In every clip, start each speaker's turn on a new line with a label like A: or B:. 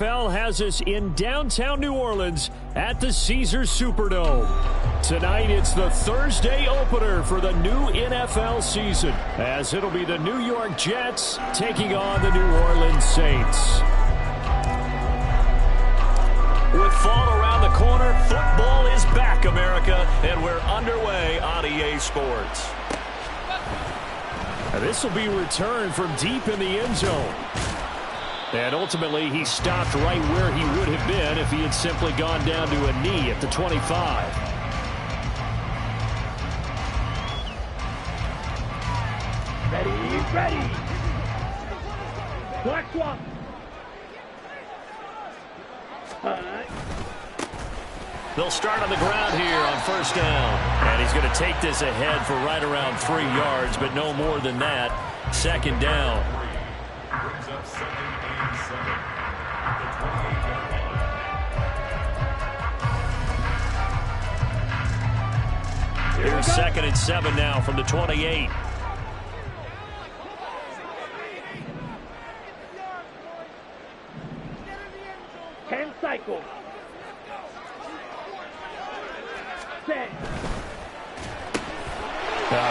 A: NFL has us in downtown New Orleans at the Caesars Superdome. Tonight, it's the Thursday opener for the new NFL season, as it'll be the New York Jets taking on the New Orleans Saints. With fall around the corner, football is back, America, and we're underway on EA Sports. This will be returned from deep in the end zone. And ultimately, he stopped right where he would have been if he had simply gone down to a knee at the 25.
B: Ready. Black swap.
A: They'll start on the ground here on first down. And he's going to take this ahead for right around 3 yards, but no more than that. Second down. Here's 2nd and 7 now from the 28.
B: Cycle. Set.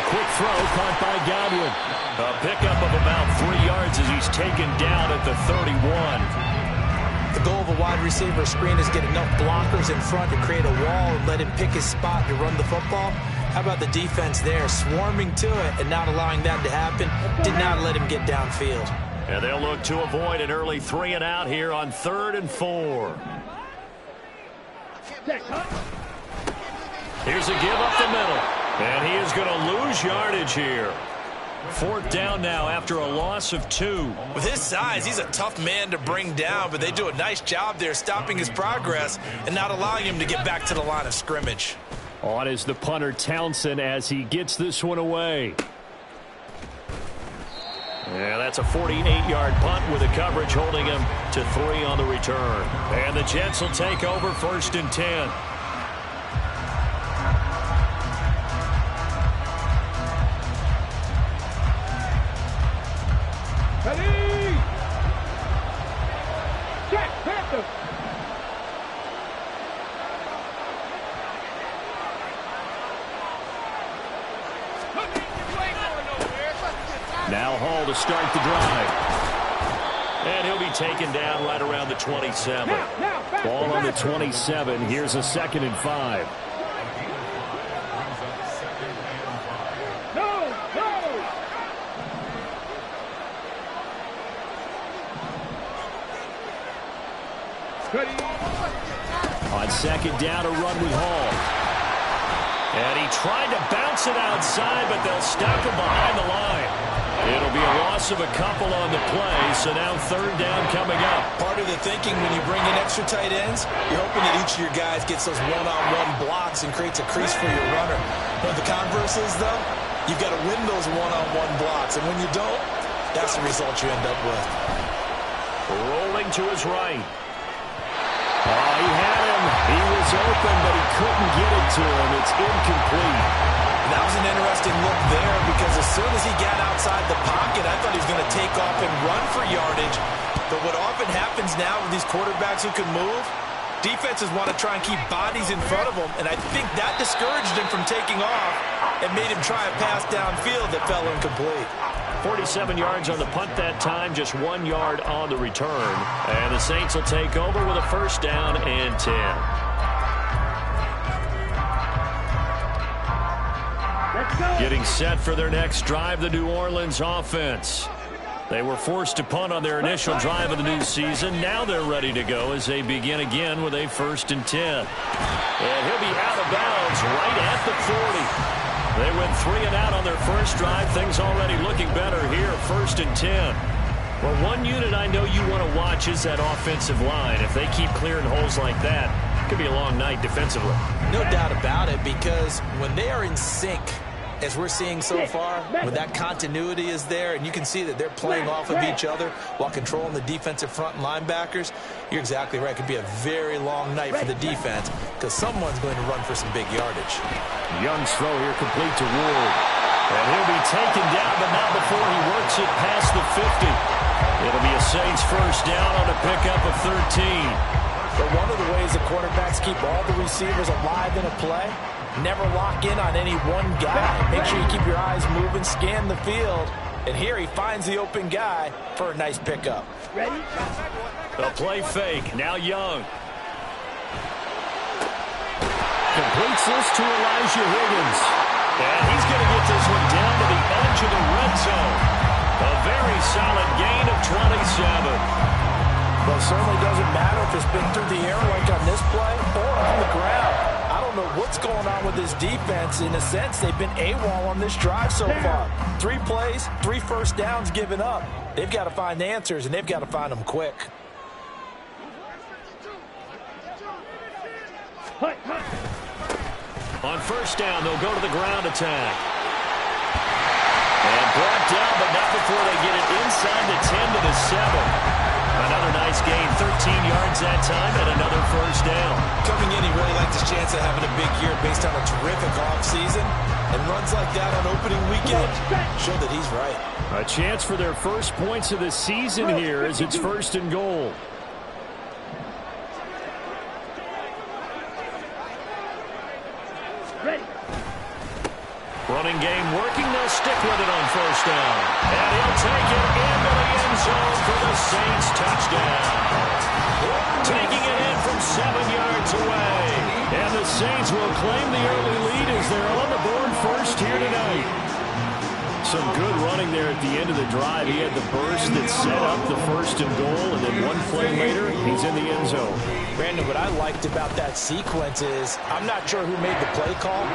A: Quick throw caught by Godwin. A pickup of about 3 yards as he's taken down at the 31.
C: The goal of a wide receiver screen is get enough blockers in front to create a wall and let him pick his spot to run the football. How about the defense there, swarming to it and not allowing that to happen? Did not let him get downfield.
A: And they'll look to avoid an early 3 and out here on 3rd and 4. Here's a give up the middle. And he is going to lose yardage here. 4th down now after a loss of 2.
D: With his size, he's a tough man to bring down, but they do a nice job there stopping his progress and not allowing him to get back to the line of scrimmage.
A: On is the punter Townsend as he gets this one away. Yeah, that's a 48-yard punt with the coverage holding him to 3 on the return. And the Jets will take over 1st and 10.
B: Ready! Jack Panther!
A: Now Hall to start the drive. And he'll be taken down right around the 27. Ball on the 27. Here's a 2nd and 5. On 2nd down, a run with Hall. And he tried to bounce it outside, but they'll stop him behind the line. It'll be a loss of a couple on the play, so now 3rd down coming up.
D: Part of the thinking when you bring in extra tight ends, you're hoping that each of your guys gets those one-on-one blocks and creates a crease for your runner. But the converse is, though, you've got to win those one-on-one blocks, and when you don't, that's the result you end up with.
A: Rolling to his right. Oh, he had him. He was open, but he couldn't get it to him. It's incomplete.
D: That was an interesting look there because as soon as he got outside the pocket, I thought he was going to take off and run for yardage. But what often happens now with these quarterbacks who can move, defenses want to try and keep bodies in front of them, and I think that discouraged him from taking off and made him try a pass downfield that fell incomplete.
A: 47 yards on the punt that time, just 1 yard on the return. And the Saints will take over with a 1st down and 10. Getting set for their next drive, the New Orleans offense. They were forced to punt on their initial drive of the new season. Now they're ready to go as they begin again with a 1st and 10. And he'll be out of bounds right at the 40. They went 3 and out on their first drive. Things already looking better here, 1st and 10. Well, one unit I know you want to watch is that offensive line. If they keep clearing holes like that, it could be a long night defensively.
C: No doubt about it, because when they are in sync, as we're seeing so far, when that continuity is there and you can see that they're playing off of each other while controlling the defensive front and linebackers, you're exactly right. It could be a very long night for the defense because someone's going to run for some big yardage.
A: Young's throw here complete to Ward. And he'll be taken down, but not before he works it past the 50. It'll be a Saints first down on a pickup of 13.
C: But one of the ways the quarterbacks keep all the receivers alive in a play, never lock in on any one guy. Make sure you keep your eyes moving, scan the field. And here he finds the open guy for a nice pickup.
B: Ready?
A: A play fake. Now Young. Completes this to Elijah Higgins. And he's going to get this one down to the edge of the red zone. A very solid gain of 27.
C: Well, it certainly doesn't matter if it's been through the air like on this play or on the ground. I don't know what's going on with this defense. In a sense, they've been AWOL on this drive so far. 3 plays, 3 first downs given up. They've got to find answers, and they've got to find them quick.
A: On first down, they'll go to the ground attack. And brought down, but not before they get it inside the 10 to the 7. Another nice gain, 13 yards that time, and another first down.
D: Coming in, he really liked his chance of having a big year based on a terrific offseason. And runs like that on opening weekend show that he's right.
A: A chance for their first points of the season here as it's first and goal.
B: Ready.
A: Running game working. They'll stick with it on first down. And he'll take it into the end zone for the Saints touchdown. Taking it in from 7 yards away. And the Saints will claim the early lead as they're on the board first here tonight. Some good running there at the end of the drive. He had the burst that set up the first and goal, and then one play later, he's in the end zone.
C: Brandon, what I liked about that sequence is, I'm not sure who made the play call,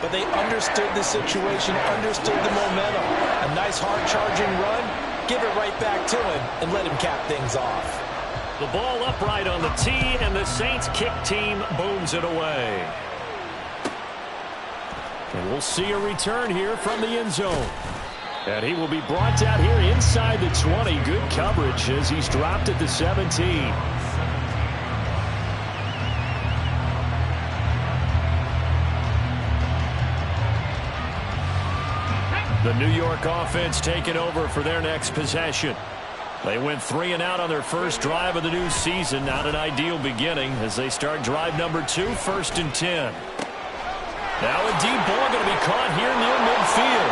C: but they understood the situation, understood the momentum. A nice hard-charging run, give it right back to him, and let him cap things off.
A: The ball upright on the tee, and the Saints kick team booms it away. And we'll see a return here from the end zone. And he will be brought down here inside the 20. Good coverage as he's dropped at the 17. The New York offense taking over for their next possession. They went 3 and out on their first drive of the new season. Not an ideal beginning as they start drive number 2, first and 10. Now a deep ball going to be caught here near midfield.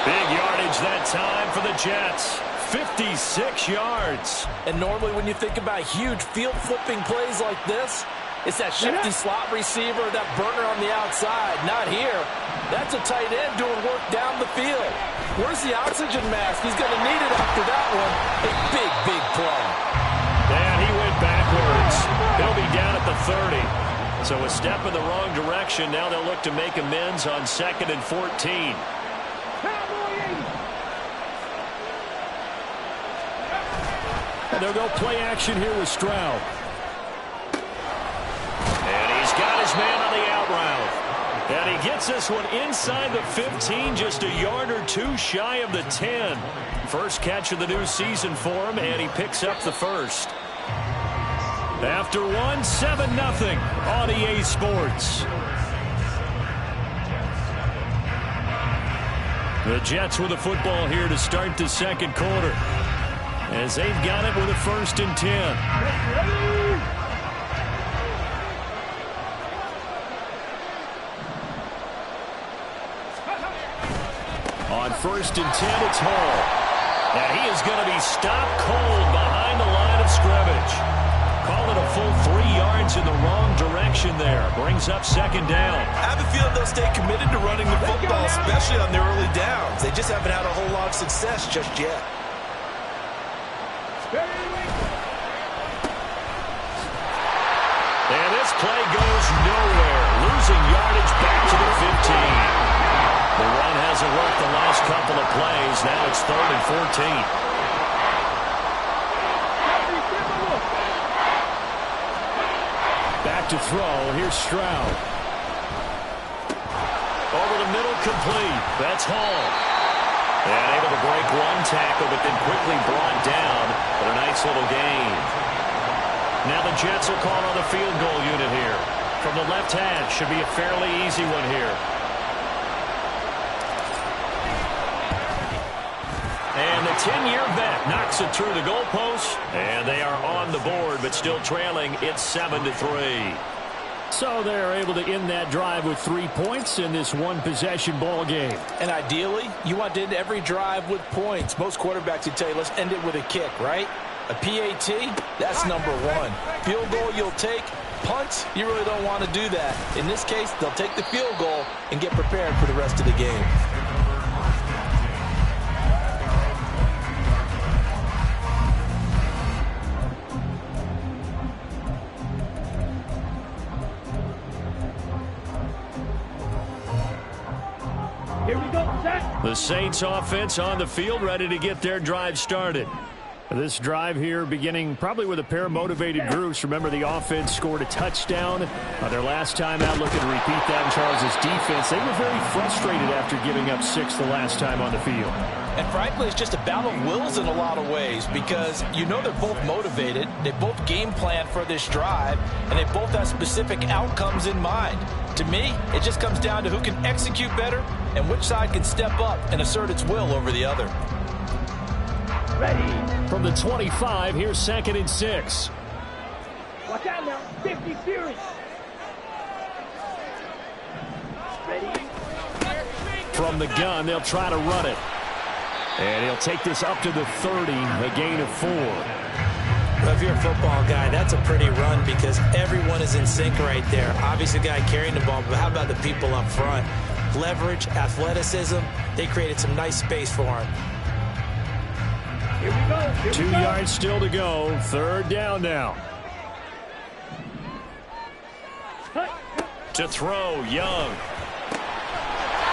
A: Big yardage that time for the Jets. 56 yards.
C: And normally when you think about huge field-flipping plays like this, it's that shifty slot receiver, that burner on the outside. Not here. That's a tight end doing work down the field. Where's the oxygen mask? He's going to need it after that one. A big, big play.
A: And he went backwards. He'll be down at the 30. So a step in the wrong direction. Now they'll look to make amends on 2nd and 14. And they'll go play action here with Stroud. And he's got his man on the out route. And he gets this one inside the 15, just a yard or 2 shy of the 10. First catch of the new season for him, and he picks up the first. After 1, 7-0 on EA Sports. The Jets with the football here to start the second quarter, as they've got it with a first and 10. On first and 10, it's Hall. And he is going to be stopped cold behind the line of scrimmage. Call it a full 3 yards in the wrong direction there. Brings up second down.
D: I have a feeling they'll stay committed to running the football, especially on their early downs. They just haven't had a whole lot of success just yet.
A: And this play goes nowhere. Losing yardage back to the 15. The run hasn't worked the last couple of plays. Now it's 3rd and 14. Back to throw. Here's Stroud. Over the middle, complete. That's Hall. And able to break one tackle, but then quickly brought down. But a nice little gain. Now the Jets will call on the field goal unit here. From the left hash, should be a fairly easy one here. And the 10-year vet knocks it through the goalpost, and they are on the board, but still trailing. It's 7-3. So they're able to end that drive with 3 points in this one-possession ball game.
C: And ideally, you want to end every drive with points. Most quarterbacks would tell you, let's end it with a kick, right? A PAT, that's number one. Field goal you'll take. Punts, you really don't want to do that. In this case, they'll take the field goal and get prepared for the rest of the game.
B: Here we go, set.
A: The Saints offense on the field, ready to get their drive started. This drive here beginning probably with a pair of motivated groups. Remember, the offense scored a touchdown their last time out. Looking to repeat that in Charles' defense. They were very frustrated after giving up 6 the last time on the field.
C: And frankly, it's just a battle of wills in a lot of ways because you know they're both motivated. They both game plan for this drive, and they both have specific outcomes in mind. To me, it just comes down to who can execute better and which side can step up and assert its will over the other.
B: Ready.
A: From the 25, here's 2nd and 6.
B: Watch out now. 50 series. Ready.
A: From the gun, they'll try to run it. And he'll take this up to the 30, a gain of 4.
C: Well, if you're a football guy, that's a pretty run because everyone is in sync right there. Obviously, the guy carrying the ball, but how about the people up front? Leverage, athleticism, they created some nice space for him.
B: Here we go. Here
A: 2
B: we go.
A: yards still to go. 3rd down now. To throw, Young.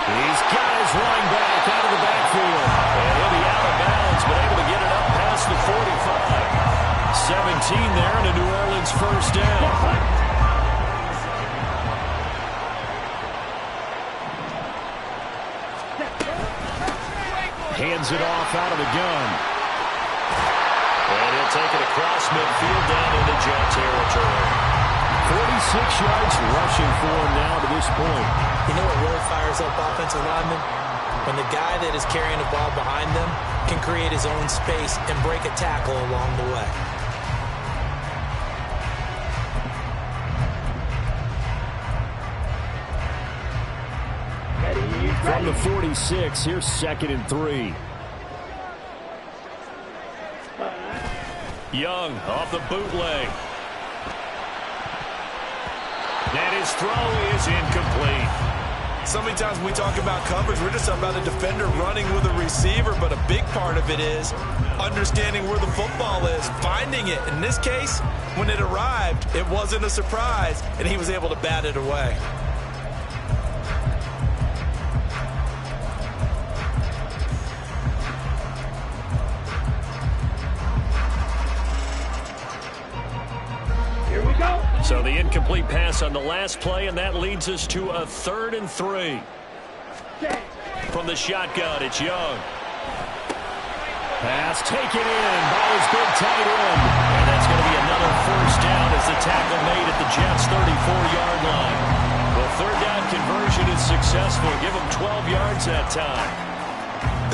A: He's got his running back out of the backfield. And he'll be out of bounds, but able to get it up past the 45. 17 there, and a New Orleans first down. Hands it off out of the gun. And he'll take it across midfield down into Jet territory. 46 yards rushing for him now to this point.
C: You know what really fires up offensive linemen? When the guy that is carrying the ball behind them can create his own space and break a tackle along the way.
A: From the 46, here's 2nd and 3. Young off the bootleg. And his throw is incomplete.
D: So many times when we talk about coverage, we're just about a defender running with a receiver, but a big part of it is understanding where the football is, finding it. In this case, when it arrived, it wasn't a surprise, and he was able to bat it away.
A: So the incomplete pass on the last play, and that leads us to a 3rd and 3. From the shotgun, it's Young. Pass taken in by his big tight end. And that's going to be another first down as the tackle made at the Jets' 34-yard line. Well, 3rd down conversion is successful. Give them 12 yards that time.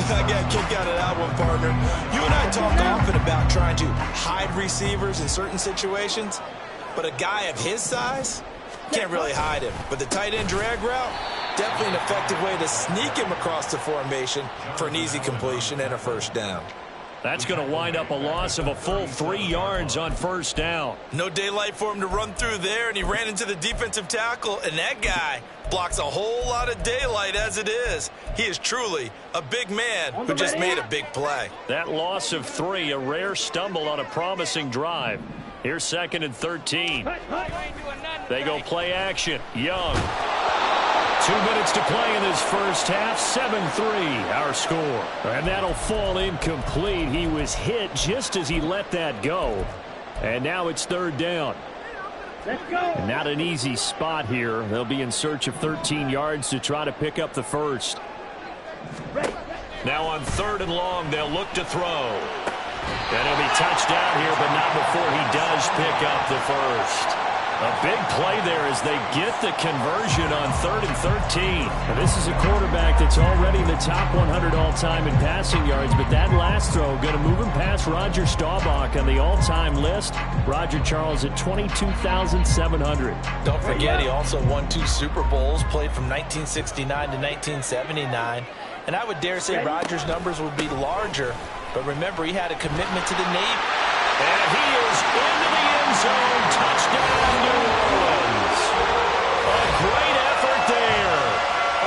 D: I got a kick out of that one, partner. You and I talk often about trying to hide receivers in certain situations. But a guy of his size can't really hide him. But the tight end drag route, definitely an effective way to sneak him across the formation for an easy completion and a first down.
A: That's going to wind up a loss of a full 3 yards on first down.
D: No daylight for him to run through there, and he ran into the defensive tackle, and that guy blocks a whole lot of daylight as it is. He is truly a big man who just made a big play.
A: That loss of 3, a rare stumble on a promising drive. Here's 2nd and 13. They go play action. Young. 2 minutes to play in this first half. 7-3 our score. And that'll fall incomplete. He was hit just as he let that go. And now it's 3rd down.
B: Let's go.
A: And not an easy spot here. They'll be in search of 13 yards to try to pick up the first. Now on 3rd and long, they'll look to throw. And he'll be touched down here, but not before he does pick up the first. A big play there as they get the conversion on 3rd and 13. Now, this is a quarterback that's already in the top 100 all-time in passing yards, but that last throw going to move him past Roger Staubach on the all-time list. Roger Charles at 22,700.
C: Don't forget, he also won 2 Super Bowls, played from 1969 to 1979. And I would dare say Roger's numbers would be larger, but remember, he had a commitment to the Navy.
A: And he is into the end zone. Touchdown, New Orleans. A great effort there.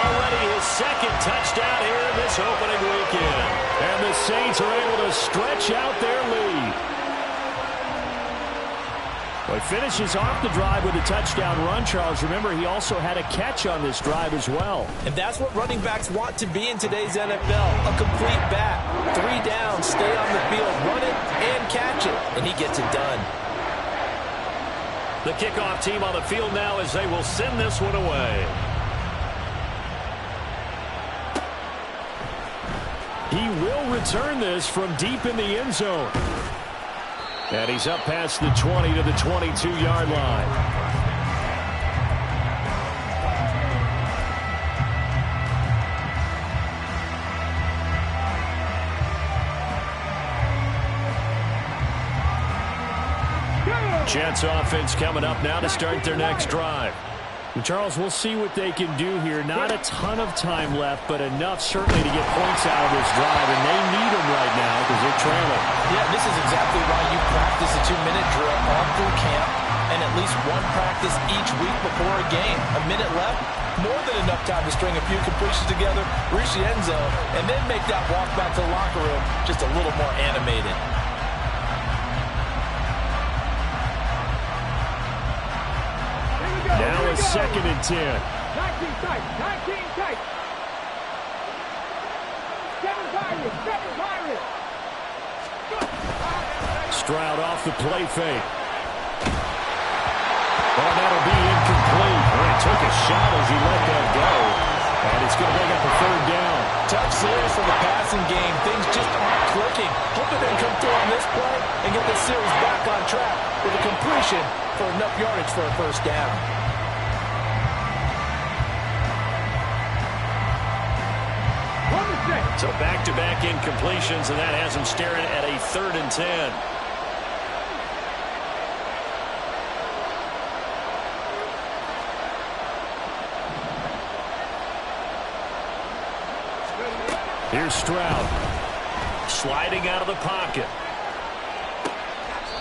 A: Already his 2nd touchdown here in this opening weekend. And the Saints are able to stretch out their lead. Well, he finishes off the drive with a touchdown run, Charles. Remember, he also had a catch on this drive as well.
C: And that's what running backs want to be in today's NFL. A complete bat. 3 down, stay on the field, run it, and catch it. And he gets it done.
A: The kickoff team on the field now as they will send this one away. He will return this from deep in the end zone. And he's up past the 20 to the 22-yard line. Jets offense coming up now to start their next drive. And Charles, we'll see what they can do here. Not a ton of time left, but enough certainly to get points out of this drive, and they need them right now because they're trailing.
C: Yeah, this is exactly why you practice a 2-minute drill all through camp and at least one practice each week before a game. A minute left, more than enough time to string a few completions together, reach the end zone, and then make that walk back to the locker room just a little more animated.
A: Now a 2nd and 10.
B: 19 tight. 19 tight. 7 Pirates. 7 Pirates.
A: Stroud off the play fake. Oh, that'll be incomplete. Well, he took a shot as he let that go. And it's going to bring up a 3rd down.
C: Tough series for the passing game. Things just aren't clicking. Hoping they can come through on this play and get the series back on track with a completion for enough yardage for a 1st down.
A: So back-to-back incompletions, and that has him staring at a 3rd and 10. Here's Stroud. Sliding out of the pocket.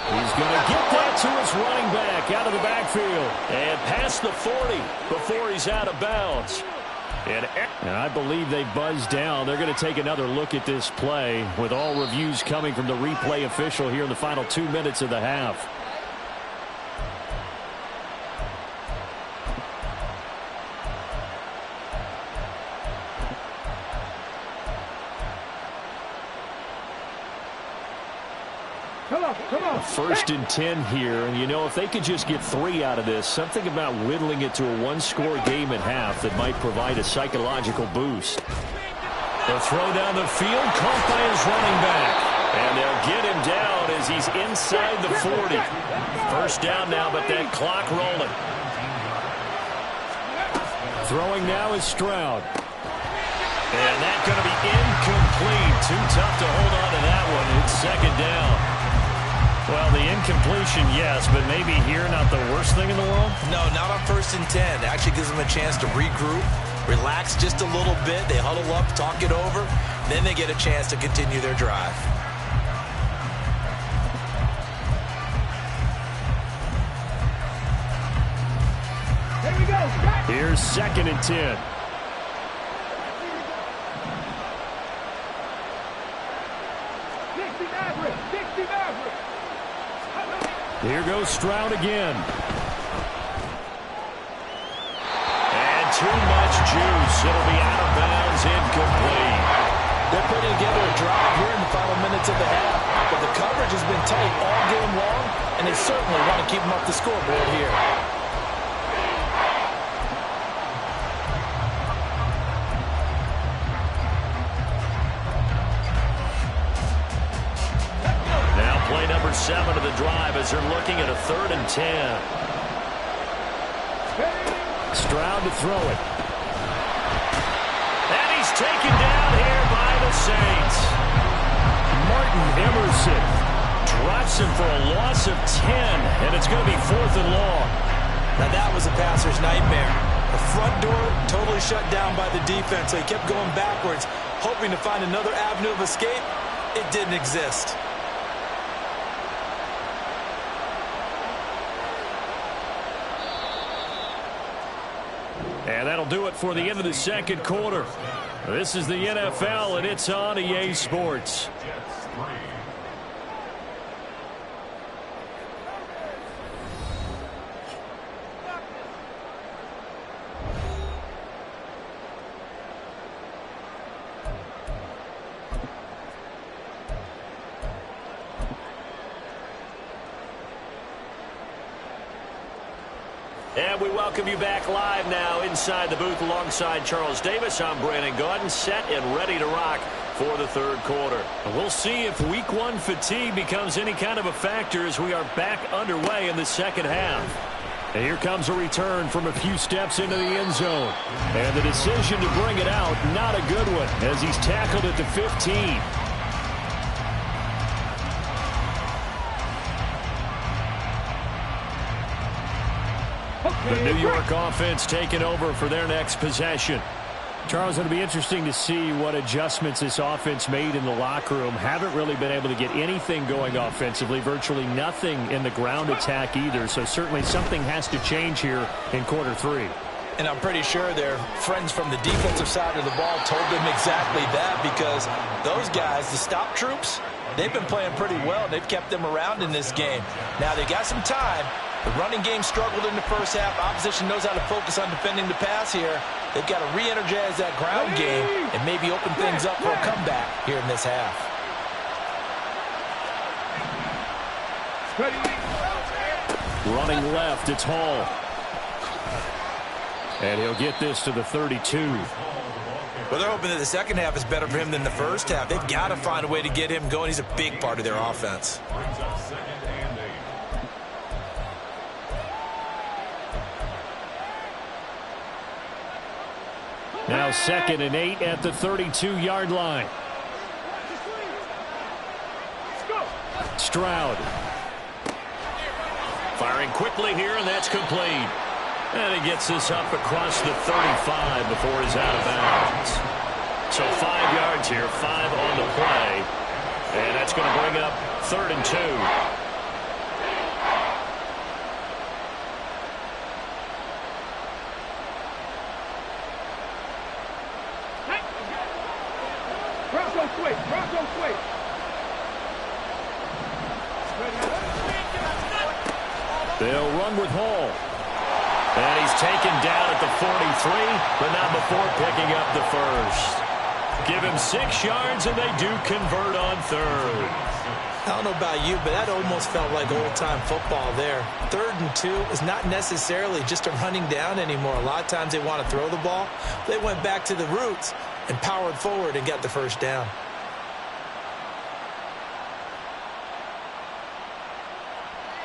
A: He's going to get that to his running back out of the backfield. And past the 40 before he's out of bounds. And I believe they buzzed down. They're going to take another look at this play with all reviews coming from the replay official here in the final 2 minutes of the half.
B: Come on.
A: 1st and 10 here, and you know, if they could just get 3 out of this, something about whittling it to a 1-score game at half that might provide a psychological boost. The throw down the field, caught by his running back. And they'll get him down as he's inside the 40. 1st down now, but that clock rolling. Throwing now is Stroud. And that's going to be incomplete. Too tough to hold on to that one. It's 2nd down. Well, the incompletion, yes, but maybe here not the worst thing in the world?
C: No, not on 1st and 10. It actually gives them a chance to regroup, relax just a little bit. They huddle up, talk it over. Then they get a chance to continue their drive.
B: Here we go.
A: Here's 2nd and 10. Here goes Stroud again. And too much juice. It'll be out of bounds, incomplete.
C: They're putting together a drive here in the final minutes of the half, but the coverage has been tight all game long, and they certainly want to keep them up the scoreboard here.
A: Play number 7 of the drive as they're looking at a 3rd and 10. Stroud to throw it. And he's taken down here by the Saints. Martin Emerson drops him for a loss of 10, and it's going to be 4th and long.
C: Now that was a passer's nightmare. The front door totally shut down by the defense, so he kept going backwards, hoping to find another avenue of escape. It didn't exist.
A: And that'll do it for the end of the second quarter. This is the NFL, and it's on EA Sports. And we welcome you back live now inside the booth alongside Charles Davis. I'm Brandon Gaudin, set and ready to rock for the third quarter. And we'll see if week one fatigue becomes any kind of a factor as we are back underway in the second half. And here comes a return from a few steps into the end zone. And the decision to bring it out, not a good one, as he's tackled at the 15. The New York offense taking over for their next possession. Charles, it'll be interesting to see what adjustments this offense made in the locker room. Haven't really been able to get anything going offensively, virtually nothing in the ground attack either. So certainly something has to change here in quarter three.
C: And I'm pretty sure their friends from the defensive side of the ball told them exactly that, because those guys, the stop troops, they've been playing pretty well. They've kept them around in this game. Now they got some time. The running game struggled in the first half. Opposition knows how to focus on defending the pass here. They've got to re-energize that ground game and maybe open things up for a comeback here in this half.
A: Running left, it's Hall. And he'll get this to the 32.
C: Well, they're hoping that the second half is better for him than the first half. They've got to find a way to get him going. He's a big part of their offense.
A: Now 2nd and 8 at the 32-yard line. Stroud. Firing quickly here, and that's complete. And he gets this up across the 35 before he's out of bounds. So 5 yards here, 5 on the play. And that's going to bring up 3rd and 2. They'll run with Hall. And he's taken down at the 43, but not before picking up the first. Give him 6 yards, and they do convert on 3rd.
C: I don't know about you, but that almost felt like old-time football there. 3rd and 2 is not necessarily just a running down anymore. A lot of times they want to throw the ball. They went back to the roots and powered forward and got the first down.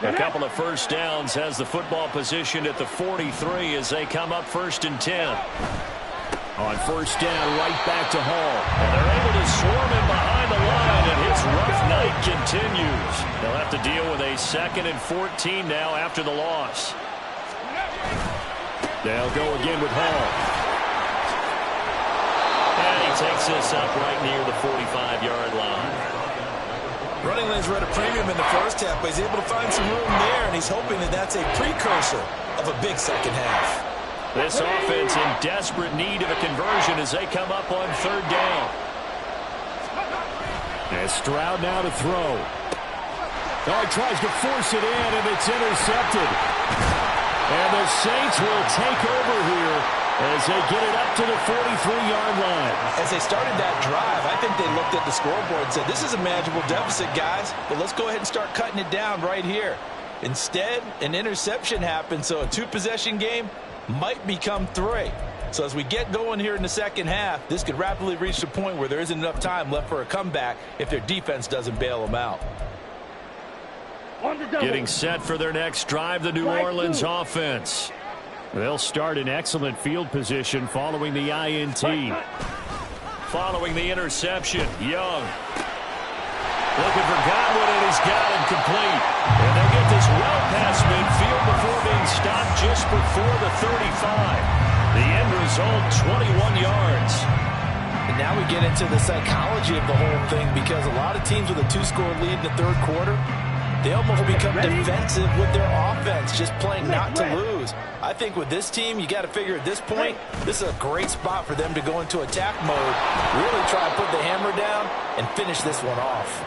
A: A couple of first downs has the football positioned at the 43 as they come up 1st and 10. On first down, right back to Hall. And they're able to swarm him behind the line, and his rough night continues. They'll have to deal with a 2nd and 14 now after the loss. They'll go again with Hall. And he takes this up right near the 45-yard line.
C: Running lanes were at a premium in the first half, but he's able to find some room there, and he's hoping that that's a precursor of a big second half.
A: This offense in desperate need of a conversion as they come up on 3rd down. And Stroud now to throw. Oh, he tries to force it in, and it's intercepted. And the Saints will take over here as they get it up to the 43-yard line.
C: As they started that drive, I think they looked at the scoreboard and said, this is a manageable deficit, guys, but let's go ahead and start cutting it down right here. Instead, an interception happened, so a 2-possession game might become 3. So as we get going here in the second half, this could rapidly reach the point where there isn't enough time left for a comeback if their defense doesn't bail them out.
A: Getting set for their next drive, the New Orleans offense. They'll start in excellent field position following the INT. Following the interception, Young. Looking for Godwin, and he's got him complete. And they'll get this well past midfield before being stopped just before the 35. The end result, 21 yards.
C: And now we get into the psychology of the whole thing, because a lot of teams with a 2-score lead in the third quarter, they almost become defensive with their offense, just playing not to lose. I think with this team, you got to figure at this point, this is a great spot for them to go into attack mode, really try to put the hammer down and finish this one off.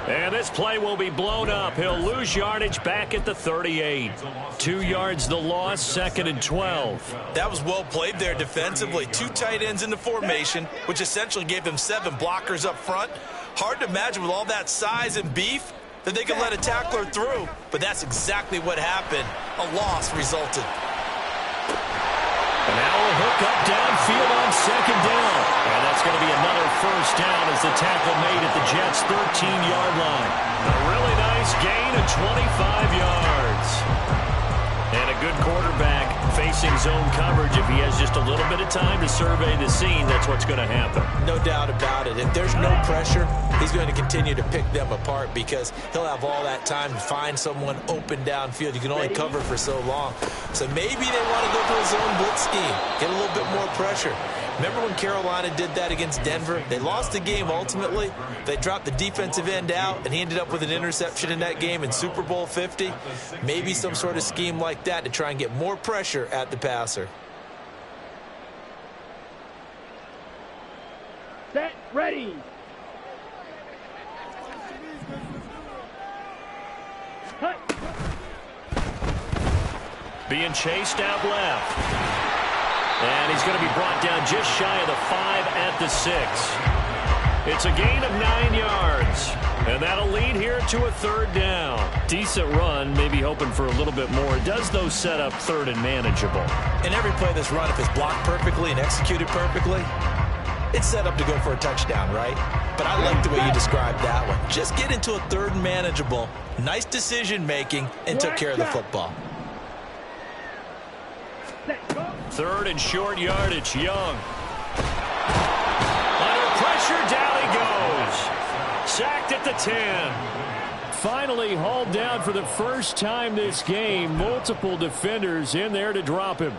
A: And this play will be blown up. He'll lose yardage back at the 38. 2 yards the loss, 2nd and 12.
D: That was well played there defensively. 2 tight ends in the formation, which essentially gave them 7 blockers up front. Hard to imagine with all that size and beef that they could let a tackler through, but that's exactly what happened. A loss resulted.
A: And now a hook up downfield on 2nd down. And that's going to be another first down as the tackle made at the Jets' 13-yard line. A really nice gain of 25 yards. And a good quarterback facing zone coverage. If he has just a little bit of time to survey the scene, that's what's going to happen.
C: No doubt about it. If there's no pressure, he's going to continue to pick them apart, because he'll have all that time to find someone open downfield. You can only cover for so long. So maybe they want to go to a zone blitz scheme, get a little bit more pressure. Remember when Carolina did that against Denver? They lost the game ultimately. They dropped the defensive end out, and he ended up with an interception in that game in Super Bowl 50. Maybe some sort of scheme like that to try and get more pressure at the passer.
B: Set, ready. Cut.
A: Being chased out left. And he's going to be brought down just shy of the 5 at the 6. It's a gain of 9 yards. And that'll lead here to a 3rd down. Decent run, maybe hoping for a little bit more. It does, though, set up 3rd and manageable.
C: And every play this run, if it's blocked perfectly and executed perfectly, it's set up to go for a touchdown, right? But I like the way you described that one. Just get into a 3rd and manageable, nice decision-making, and took care of the football.
A: 3rd and short yardage, Young. Under pressure, down he goes. Sacked at the 10. Finally hauled down for the first time this game. Multiple defenders in there to drop him.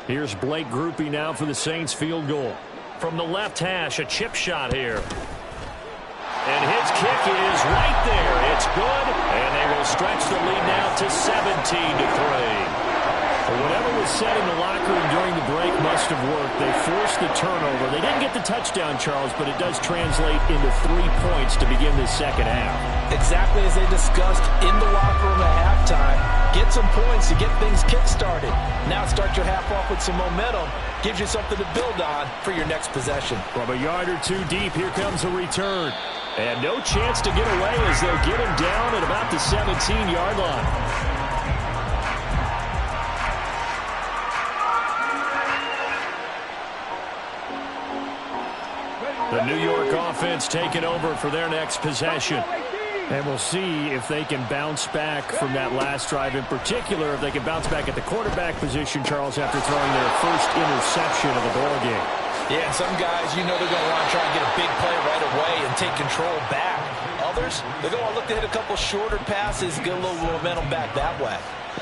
A: Here's Blake Groupie now for the Saints field goal. From the left hash, a chip shot here. And his kick is right there. It's good, and they will stretch the lead now to 17-3. Whatever was said in the locker room during the break must have worked. They forced the turnover. They didn't get the touchdown, Charles, but it does translate into 3 points to begin this second half.
C: Exactly as they discussed in the locker room at halftime. Get some points to get things kick-started. Now start your half off with some momentum. Gives you something to build on for your next possession.
A: From a yard or 2 deep, here comes a return. And no chance to get away as they'll get him down at about the 17-yard line. The New York offense taking over for their next possession. And we'll see if they can bounce back from that last drive. In particular, if they can bounce back at the quarterback position, Charles, after throwing their first interception of the ball game.
C: Yeah, some guys, you know they're going to want to try and get a big play right away and take control back. Others, they're going to look to hit a couple shorter passes, get a little momentum back that way.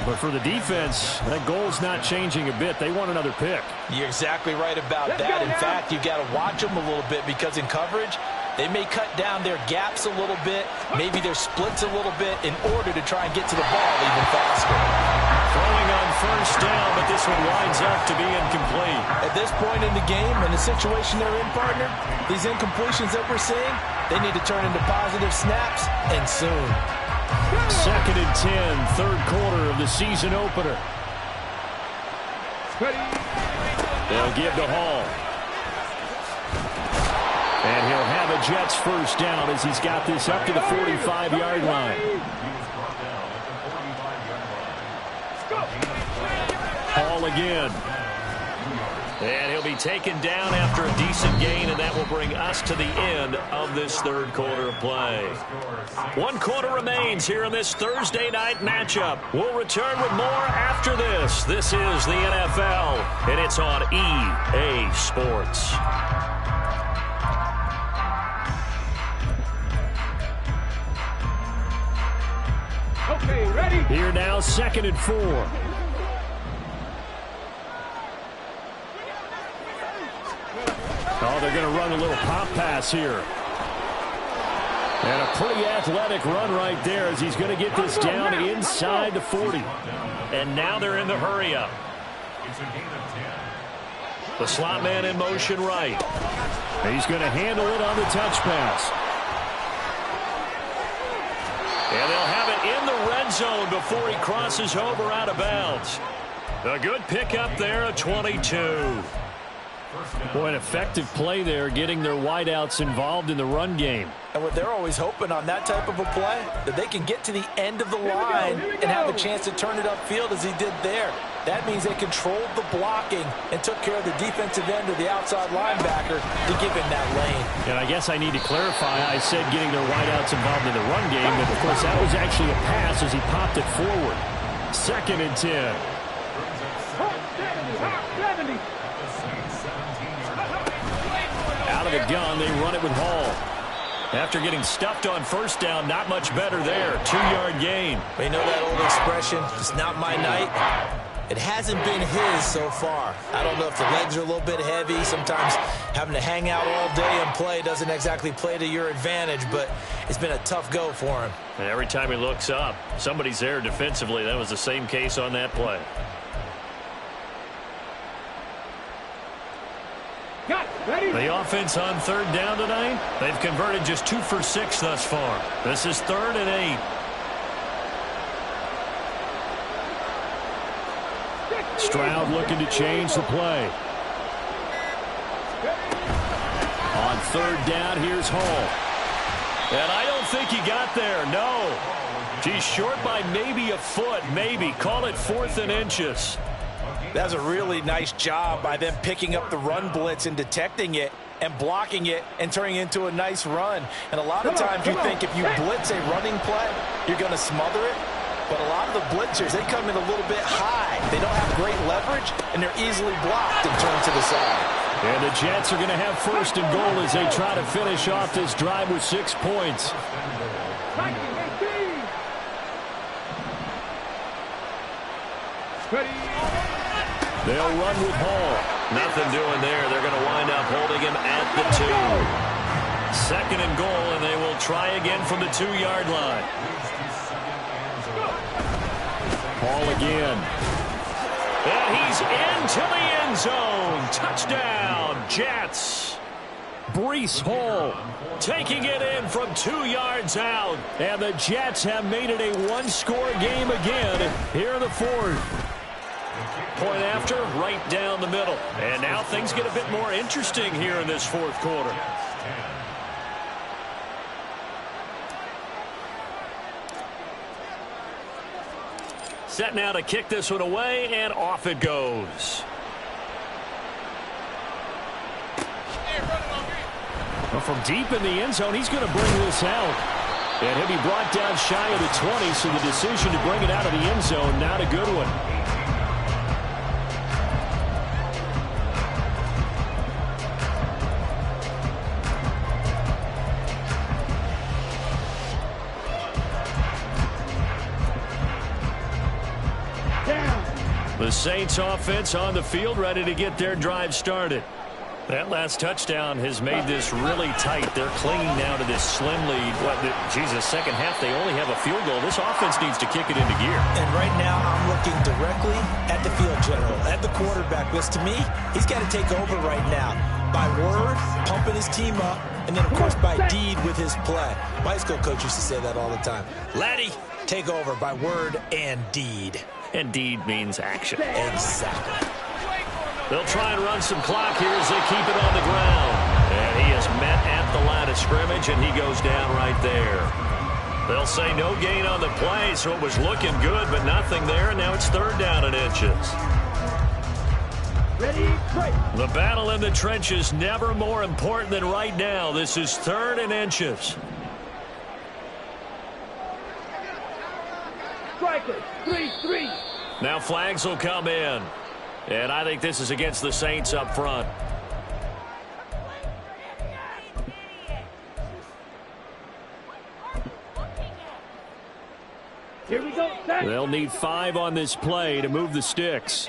A: But for the defense, that goal's not changing a bit. They want another pick.
C: You're exactly right about that. In fact, you've got to watch them a little bit, because in coverage, they may cut down their gaps a little bit, maybe their splits a little bit, in order to try and get to the ball even faster.
A: Throwing on first down, but this one winds up to be incomplete.
C: At this point in the game, and the situation they're in, partner, these incompletions that we're seeing, they need to turn into positive snaps, and soon.
A: 2nd and 10, third quarter of the season opener. They'll give to Hall. And he'll have a Jets first down as he's got this up to the 45-yard line. Hall again. And he'll be taken down after a decent gain, and that will bring us to the end of this third quarter of play. 1 quarter remains here in this Thursday night matchup. We'll return with more after this. This is the NFL, and it's on EA Sports.
B: Okay, ready?
A: Here now, 2nd and 4. Oh, they're going to run a little pop pass here. And a pretty athletic run right there as he's going to get this down inside the 40. And now they're in the hurry-up. The slot man in motion right. He's going to handle it on the touch pass. And they'll have it in the red zone before he crosses over out of bounds. A good pickup there, a 22. Boy, an effective play there, getting their wideouts involved in the run game.
C: And what they're always hoping on that type of a play, that they can get to the end of the line and have a chance to turn it upfield as he did there. That means they controlled the blocking and took care of the defensive end or the outside linebacker to give him that lane.
A: And I guess I need to clarify, I said getting their wideouts involved in the run game, but of course that was actually a pass as he popped it forward. 2nd and 10.
B: 70.
A: Out of the gun, they run it with Hall. After getting stuffed on first down, not much better there. 2-yard gain.
C: You know that old expression, it's not my night. It hasn't been his so far. I don't know if the legs are a little bit heavy. Sometimes having to hang out all day and play doesn't exactly play to your advantage, but it's been a tough go for him.
A: And every time he looks up, somebody's there defensively. That was the same case on that play.
B: Got it. Ready?
A: The offense on 3rd down tonight, they've converted just 2 for 6 thus far. This is 3rd and 8. Stroud looking to change the play. On 3rd down, here's Hall. And I don't think he got there, no. He's short by maybe a foot, maybe. Call it 4th and inches.
C: That's a really nice job by them picking up the run blitz and detecting it and blocking it and turning it into a nice run. And a lot of times you think if you blitz a running play, you're going to smother it. But a lot of the blitzers, they come in a little bit high. They don't have great leverage, and they're easily blocked and turned to the side.
A: And the Jets are going to have 1st and goal as they try to finish off this drive with 6 points. They'll run with Hall. Nothing doing there. They're going to wind up holding him at the 2. 2nd and goal, and they will try again from the 2-yard line. Hall again. And he's into the end zone. Touchdown, Jets. Breece Hall taking it in from 2 yards out. And the Jets have made it a 1-score game again here in the 4th. Point after, right down the middle. And now things get a bit more interesting here in this 4th quarter. Set now to kick this one away, and off it goes. Well, from deep in the end zone, he's going to bring this out. And he'll be brought down shy of the 20, so the decision to bring it out of the end zone, not a good one. The Saints offense on the field, ready to get their drive started. That last touchdown has made this really tight. They're clinging now to this slim lead. Second half, they only have a field goal. This offense needs to kick it into gear.
C: And right now, I'm looking directly at the field general, at the quarterback. Because to me, he's got to take over right now. By word, pumping his team up, and then, of course, by deed with his play. My high school coach used to say that all the time. Laddie, take over by word and deed.
A: And deed means action.
C: Exactly.
A: They'll try and run some clock here as they keep it on the ground. And he is met at the line of scrimmage, and he goes down right there. They'll say no gain on the play, so it was looking good, but nothing there, and now it's 3rd down and inches.
B: Ready, break.
A: The battle in the trenches never more important than right now. This is 3rd and inches.
B: Strikers, 3-3.
A: Now flags will come in. And I think this is against the Saints up front.
B: Here we go, set.
A: They'll need 5 on this play to move the sticks.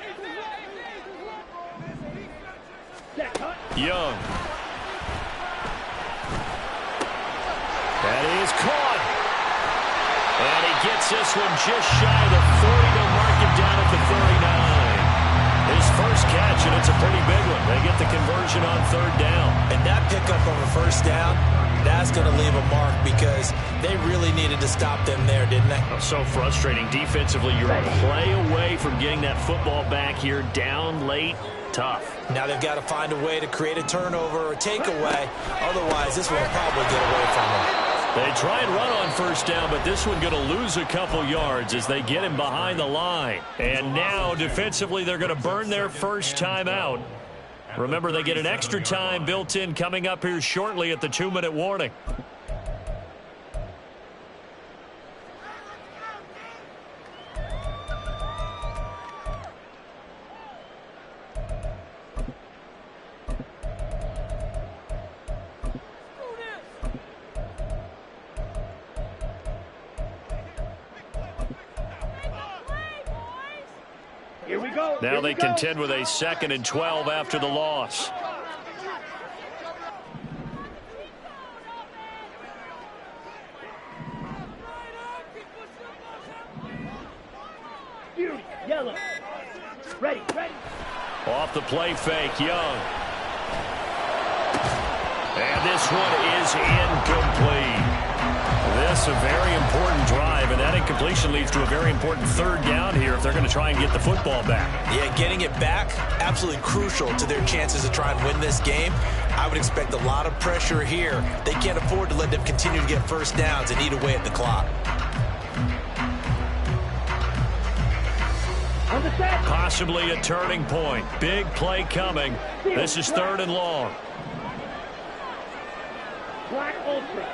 B: Set, cut.
A: Young. That is caught. And he gets this one just shy of the 40. They'll mark him down at the 39. His first catch, and it's a pretty big one. They get the conversion on 3rd down.
C: And that pickup of a first down, that's going to leave a mark because they really needed to stop them there, didn't they?
A: So frustrating defensively. You're a play away from getting that football back here, down late. Tough.
C: Now they've got to find a way to create a turnover or a takeaway. Otherwise, this one will probably get away from them.
A: They try and run on first down, but this one going to lose a couple yards as they get him behind the line. And now, defensively, they're going to burn their first time out. Remember, they get an extra time built in coming up here shortly at the 2-minute warning.
B: Here we go.
A: Now they contend with a 2nd and 12 after the loss.
B: Yellow. Ready, ready.
A: Off the play fake, Young. And this one is incomplete. This a very important drive, and that incompletion leads to a very important 3rd down here if they're going to try and get the football back.
C: Yeah, getting it back, absolutely crucial to their chances to try and win this game. I would expect a lot of pressure here. They can't afford to let them continue to get first downs and eat away at the clock.
A: Possibly a turning point. Big play coming. This is 3rd and long.
B: Black ultra.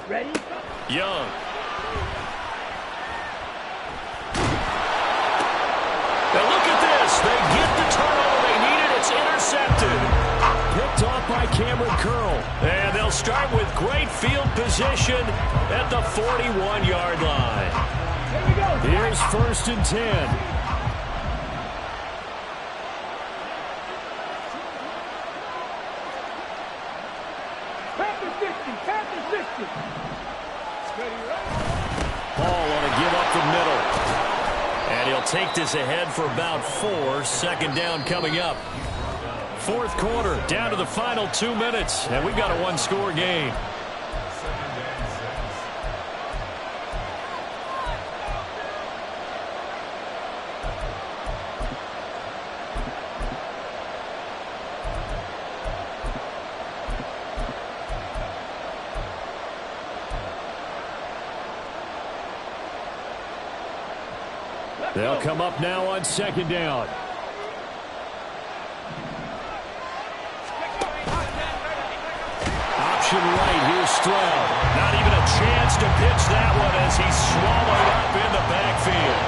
B: Ready?
A: Young. Now look at this. They get the turnover they needed. It's intercepted. Picked off by Cameron Curl. And they'll start with great field position at the 41-yard line.
B: Here we go.
A: Here's 1st and 10. Paul on a give up the middle. And he'll take this ahead for about 4. 2nd down coming up. 4th quarter, down to the final 2 minutes. And we've got a 1-score game. They'll come up now on 2nd down. Option right, here's Stroud. Not even a chance to pitch that one as he's swallowed up in the backfield.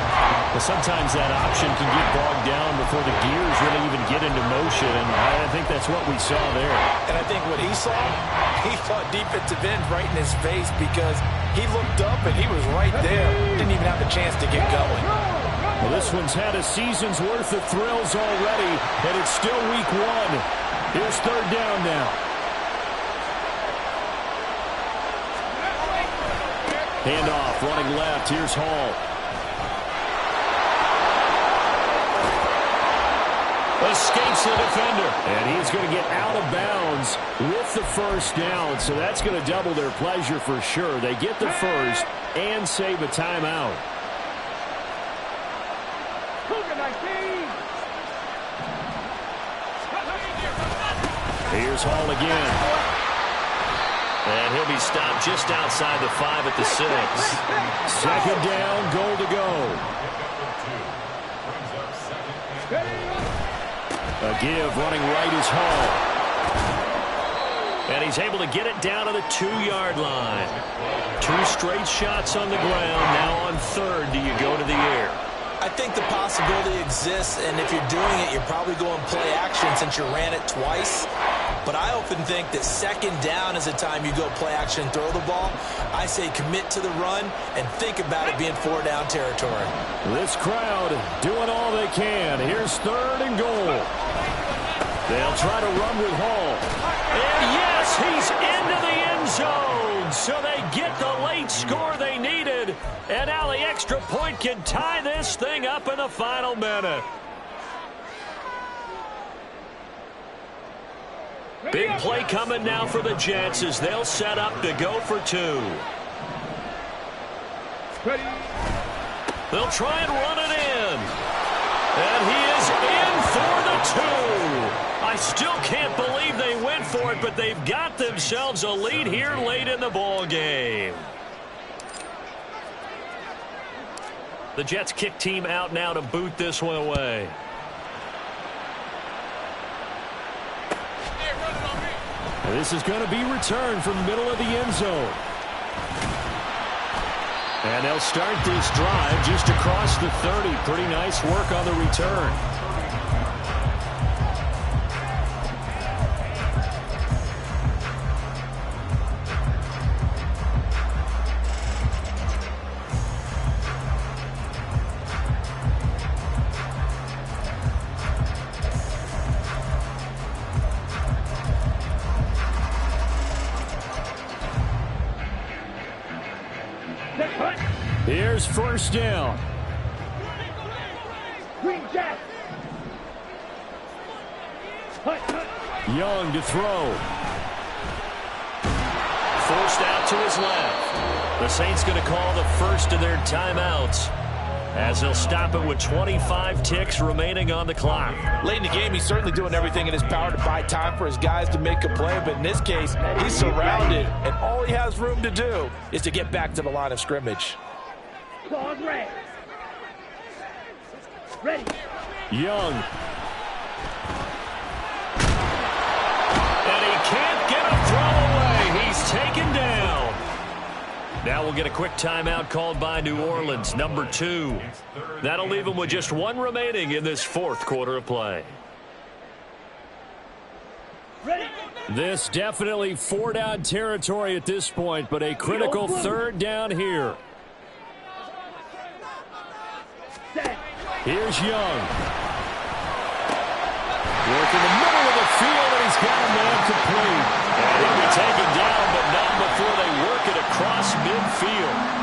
A: Well, sometimes that option can get bogged down before the gears really even get into motion, and I think that's what we saw there.
C: And I think what he saw defensive end right in his face because he looked up and he was right there. Didn't even have a chance to get going.
A: Well, this one's had a season's worth of thrills already, and it's still week 1. Here's 3rd down now. Handoff, running left. Here's Hall. Escapes the defender. And he's going to get out of bounds with the 1st down, so that's going to double their pleasure for sure. They get the 1st and save a timeout. Here's Hall again. And he'll be stopped just outside the 5 at the 6.
E: Second down, goal to go. A give running right is Hall.
A: And he's able to get it down to the 2-yard line. 2 straight shots on the ground. Now on third, do you go to the air?
C: I think the possibility exists, and if you're doing it, you're probably going play action since you ran it twice. But I often think that second down is the time you go play action and throw the ball. I say commit to the run and think about it being 4-down territory.
E: This crowd doing all they can. Here's third and goal. They'll try to run with Hall.
A: And yes, he's into the end zone. So they get the late score they needed. And now the extra point can tie this thing up in the final minute. Big play coming now for the Jets as they'll set up to go for 2. They'll try and run it in. And he is in for the 2. I still can't believe they went for it, but they've got themselves a lead here late in the ball game. The Jets kick team out now to boot this one away.
E: This is going to be returned from the middle of the end zone. And they'll start this drive just across the 30. Pretty nice work on the return. Here's first down.
B: Green Jack.
E: Young to throw.
A: Forced out to his left. The Saints going to call the first of their timeouts as they'll stop it with 25 ticks remaining on the clock.
D: Late in the game, he's certainly doing everything in his power to buy time for his guys to make a play, but in this case, he's surrounded, and all he has room to do is to get back to the line of scrimmage.
B: Claws red. Ready.
E: Young.
A: And he can't get a throw away. He's taken down. Now we'll get a quick timeout called by New Orleans, number 2. That'll leave them with just 1 remaining in this 4th quarter of play.
B: Ready.
E: This definitely 4-down territory at this point, but a critical 3rd down here. Here's Young. Work in the middle of the field, and he's got a man complete.
A: And he'll be taken down, but not before they work it across midfield.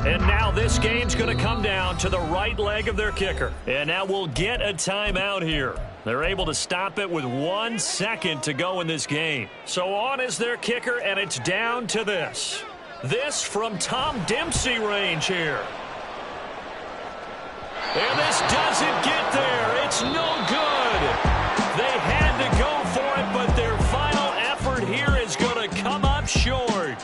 A: And now this game's going to come down to the right leg of their kicker. And now we'll get a timeout here. They're able to stop it with 1 second to go in this game. So on is their kicker, and it's down to this. This from Tom Dempsey range here. And this doesn't get there. It's no good. They had to go for it, but their final effort here is going to come up short.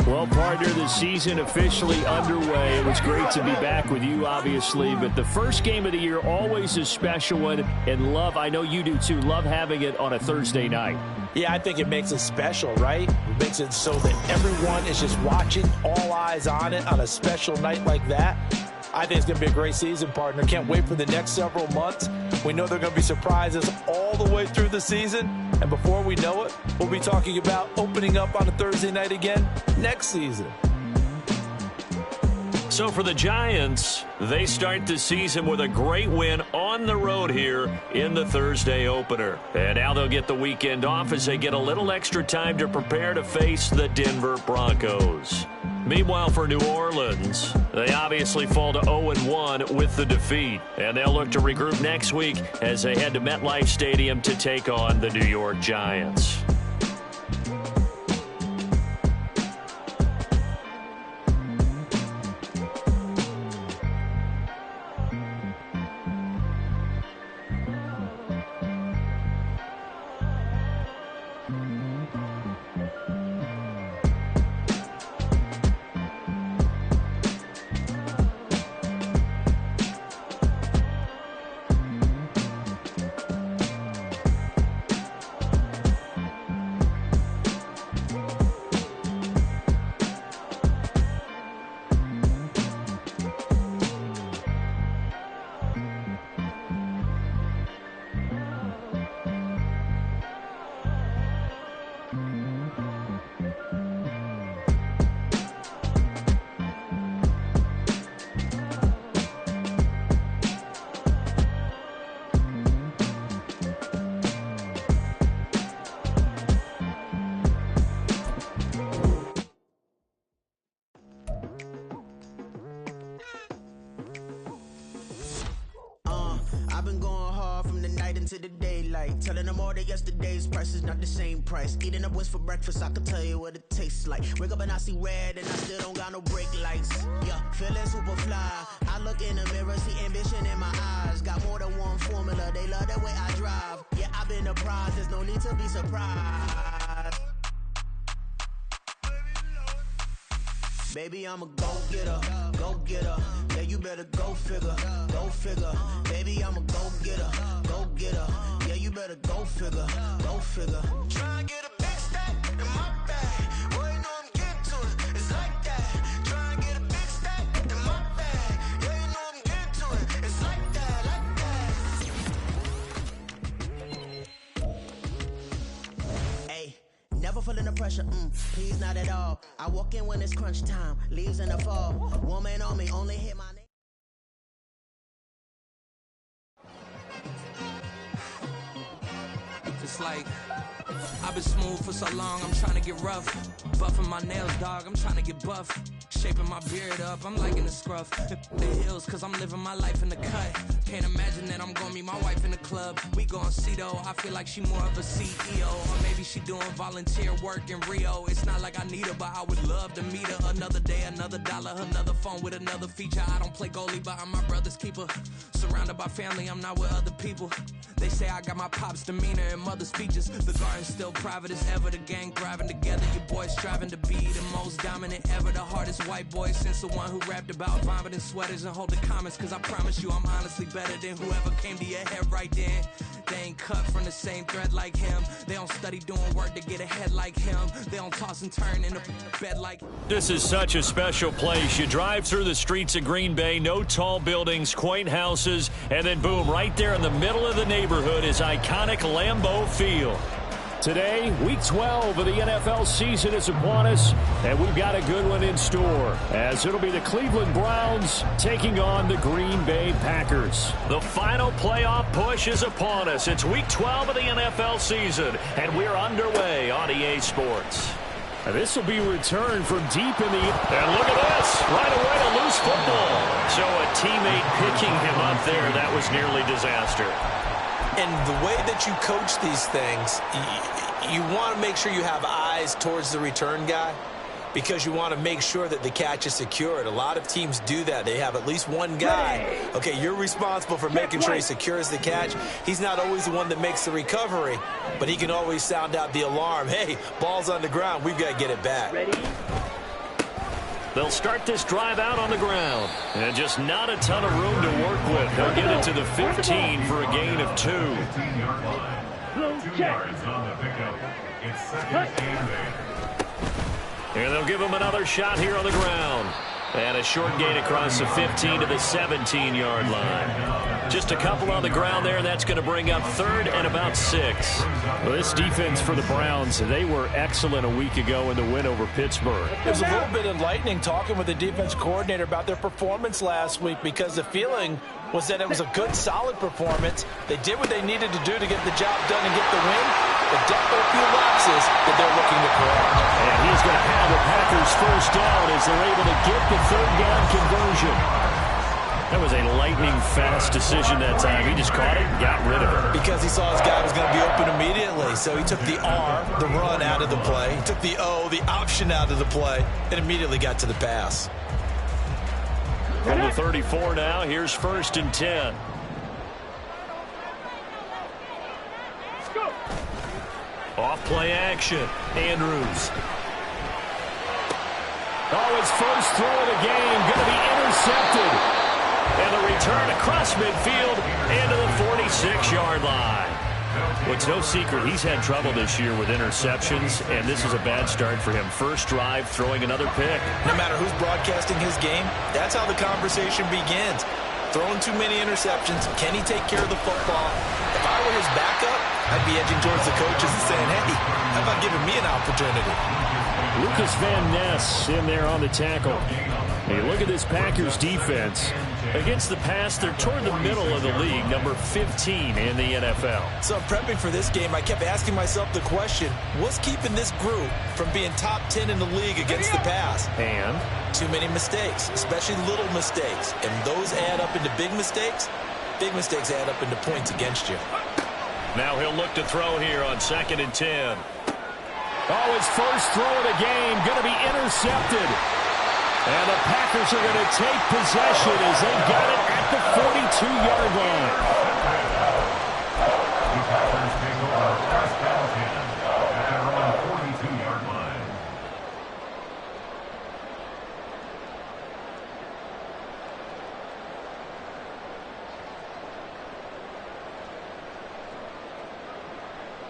E: Well, partner, the season officially underway. It was great to be back with you, obviously, but the first game of the year always a special one, and I know you do too, love having it on a Thursday night.
C: Yeah, I think it makes it special, right? It makes it so that everyone is just watching, all eyes on it on a special night like that. I think it's going to be a great season, partner. Can't wait for the next several months. We know there are going to be surprises all the way through the season. And before we know it, we'll be talking about opening up on a Thursday night again next season.
A: So for the Giants, they start the season with a great win on the road here in the Thursday opener. And now they'll get the weekend off as they get a little extra time to prepare to face the Denver Broncos. Meanwhile, for New Orleans, they obviously fall to 0-1 with the defeat. And they'll look to regroup next week as they head to MetLife Stadium to take on the New York Giants.
F: I've been going hard from the night into the daylight, telling them all that yesterday's price is not the same price. Eating up wings for breakfast, I can tell you what it tastes like. Wake up and I see red and I still don't got no brake lights. Yeah, feeling super fly. I look in the mirror, see ambition in my eyes. Got more than one formula, they love the way I drive. Yeah, I've been apprised, there's no need to be surprised. Baby, I'm a go-getter, go-getter. Yeah, you better go figure, go figure. Baby, I'm a go-getter, go-getter. Yeah, you better go figure, go figure. Try and get a big stack in my bag. Boy, you know I'm getting to it, it's like that. Try and get a big stack in my bag. Yeah, you know I'm getting to it, it's like that, Hey, never feeling the pressure, please not at all. I walk in when it's crunch time, leaves in the fall. Woman on me, only hit my name.
G: It's like, I've been smooth for so long, I'm trying to get rough. Buffing my nails, dog, I'm trying to get buff. Shaping my beard up, I'm liking the scruff. The hills, cause I'm living my life in the cut. Can't imagine that I'm gonna meet my wife in the club. We gon' see though, I feel like she more of a CEO. Or maybe she doing volunteer work in Rio. It's not like I need her, but I would love to meet her. Another day, another dollar, another phone with another feature. I don't play goalie, but I'm my brother's keeper. Surrounded by family, I'm not with other people. They say I got my pop's demeanor and mother's features. The garden's still private as ever, the gang thriving together. Your boys striving to be the most dominant ever. The hardest white boy since the one who rapped about vomiting sweaters and holding comments. Cause I promise you I'm honestly better than whoever came to your head right then. They ain't cut from the same thread like him. They don't study doing work to get ahead like him. They don't toss and turn in the bed like.
A: This is such a special place. You drive through the streets of Green Bay, no tall buildings, quaint houses, and then boom, right there in the middle of the neighborhood is iconic Lambeau Field.
E: Today, Week 12 of the NFL season is upon us, and we've got a good one in store, as it'll be the Cleveland Browns taking on the Green Bay Packers.
A: The final playoff push is upon us. It's Week 12 of the NFL season, and we're underway on EA Sports.
E: This will be returned from deep in the...
A: And look at this. Right away, a loose football. So a teammate picking him up there, that was nearly disaster.
C: And the way that you coach these things, you want to make sure you have eyes towards the return guy because you want to make sure that the catch is secured. A lot of teams do that. They have at least one guy. Okay, you're responsible for making sure he secures the catch. He's not always the one that makes the recovery, but he can always sound out the alarm. Hey, ball's on the ground. We've got to get it back.
B: Ready?
A: They'll start this drive out on the ground. And just not a ton of room to work with. They'll get it to the 15 for a gain of 2. And they'll give him another shot here on the ground. And a short gain across the 15 to the 17-yard line. Just a couple on the ground there. That's going to bring up 3rd and about 6.
E: Well, this defense for the Browns, they were excellent a week ago in the win over Pittsburgh.
D: It was a little bit enlightening talking with the defense coordinator about their performance last week, because the feeling was that it was a good, solid performance. They did what they needed to do to get the job done and get the win, but definitely a few lapses that they're looking to correct.
E: And he's going to have the Packers first down as they're able to get the 3rd down conversion.
A: That was a lightning-fast decision that time. He just caught it and got rid of it.
D: Because he saw his guy was going to be open immediately. So he took the R, the run, out of the play. He took the O, the option, out of the play, and immediately got to the pass.
A: From the 34 now, here's 1st and 10. Off play action. Andrews.
E: Oh, his first throw of the game going to be intercepted.
A: And the return across midfield into the 46-yard line. Well, it's no secret he's had trouble this year with interceptions, and this is a bad start for him. First drive, throwing another pick.
D: No matter who's broadcasting his game, that's how the conversation begins. Throwing too many interceptions. Can he take care of the football? If I were his backup, I'd be edging towards the coaches and saying, hey, how about giving me an opportunity?
E: Lucas Van Ness in there on the tackle. Hey, look at this Packers defense.
A: Against the pass, they're toward the middle of the league, number 15 in the NFL.
D: So prepping for this game, I kept asking myself the question, what's keeping this group from being top 10 in the league against the pass?
A: And
D: too many mistakes, especially little mistakes. And those add up into big mistakes. Big mistakes add up into points against you.
A: Now he'll look to throw here on 2nd and 10.
E: Oh, his first throw of the game going to be intercepted. And the Packers are going to take possession as they got it at the 42-yard line.
H: The Packers take over 1st down 10 at their own 42-yard line.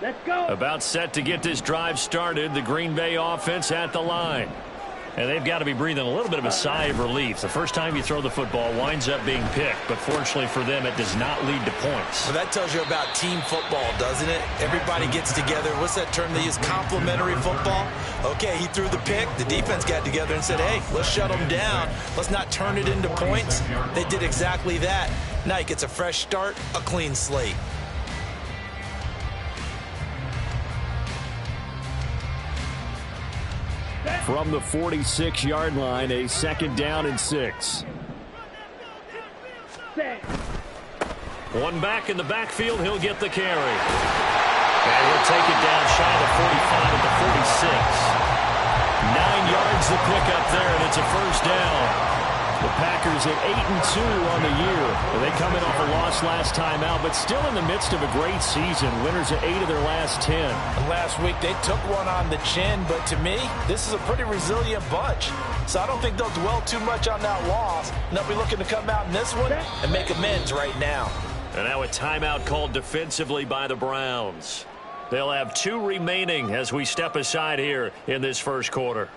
B: Let's go.
A: About set to get this drive started. The Green Bay offense at the line. And they've got to be breathing a little bit of a sigh of relief. The first time you throw the football winds up being picked, but fortunately for them, it does not lead to points.
D: Well, that tells you about team football, doesn't it? Everybody gets together. What's that term they use? Complementary football? Okay, he threw the pick. The defense got together and said, hey, let's shut them down. Let's not turn it into points. They did exactly that. Now he gets a fresh start, a clean slate.
E: From the 46-yard line, a 2nd down and 6.
A: One back in the backfield, he'll get the carry. And he'll take it down shy of the 45 at the 46. 9 yards the pickup there, and it's a first down. The Packers at 8-2 on the year. They come in off a loss last time out, but still in the midst of a great season. Winners of 8 of their last 10.
D: And last week they took one on the chin, but to me, this is a pretty resilient bunch. So I don't think they'll dwell too much on that loss. And they'll be looking to come out in this one and make amends right now.
A: And now a timeout called defensively by the Browns. They'll have 2 remaining as we step aside here in this first quarter.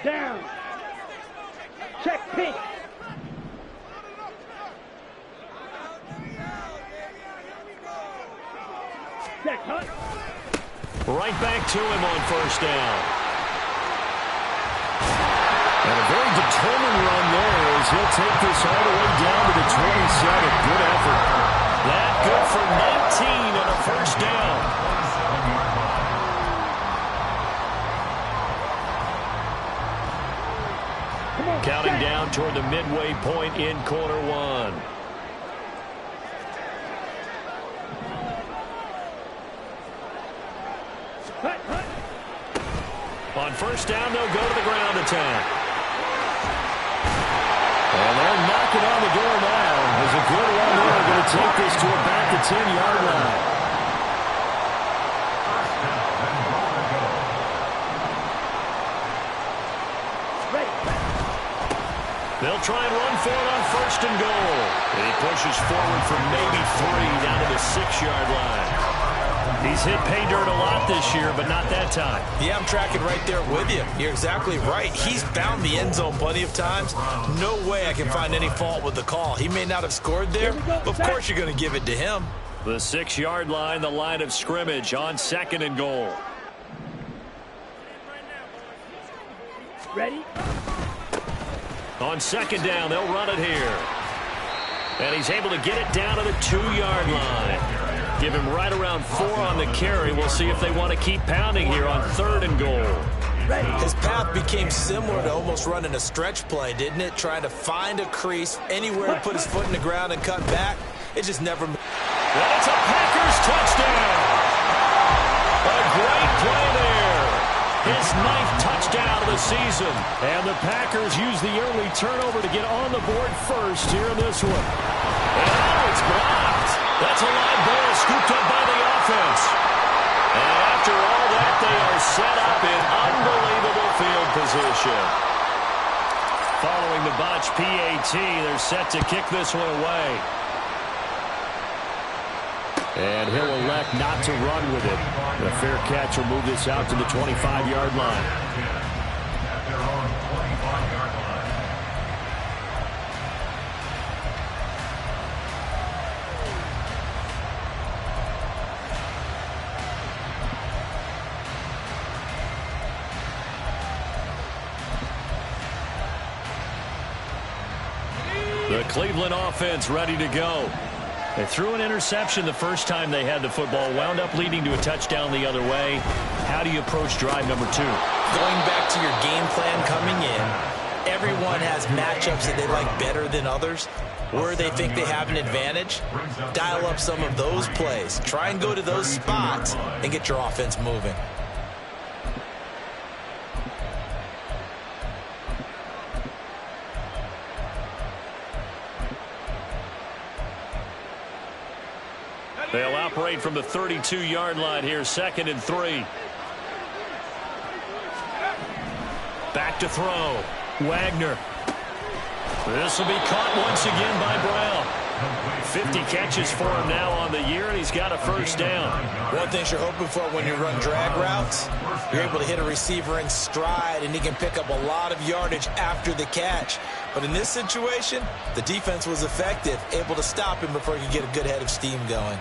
B: Down. Check pink. Check hunt.
A: Right back to him on first down. And a very determined run there as he'll take this all the way down to the 27. Good effort. That good for 19 and a first down. Counting down toward the midway point in quarter one. On first down, they'll go to the ground attack. And they're knocking on the door now. There's a good run there. They're going to take this to about the 10-yard line. They'll try and run for it on first and goal. And he pushes forward for maybe 3 down to the 6-yard line. He's hit pay dirt a lot this year, but not that time.
C: Yeah, I'm tracking right there with you. You're exactly right. He's found the end zone plenty of times. No way I can find any fault with the call. He may not have scored there, but of course you're going to give it to him.
A: The 6-yard line, the line of scrimmage on 2nd and goal.
B: Ready?
A: On 2nd down, they'll run it here. And he's able to get it down to the 2-yard line. Give him right around 4 on the carry. We'll see if they want to keep pounding here on 3rd and goal.
C: His path became similar to almost running a stretch play, didn't it? Trying to find a crease, anywhere to put his foot in the ground and cut back. It just never...
A: And it's a Packers touchdown. A great play there. His 9th touchdown of the season. And the Packers use the early turnover to get on the board first here in this one. And now it's blocked. That's a live ball scooped up by the offense. And after all that, they are set up in unbelievable field position. Following the botch PAT, they're set to kick this one away. And he'll elect not to run with it. The fair catch will move this out to the 25-yard line.
H: At their own 25-yard line.
A: The Cleveland offense ready to go. They threw an interception the first time they had the football, wound up leading to a touchdown the other way. How do you approach drive number 2?
C: Going back to your game plan coming in, everyone has matchups that they like better than others. Where they think they have an advantage, dial up some of those plays. Try and go to those spots and get your offense moving.
A: They'll operate from the 32-yard line here, 2nd and 3. Back to throw. Wagner. This will be caught once again by Brown. 50 catches for him now on the year, and he's got a first down.
C: One thing you're hoping for when you run drag routes, you're able to hit a receiver in stride, and he can pick up a lot of yardage after the catch. But in this situation, the defense was effective, able to stop him before he could get a good head of steam going.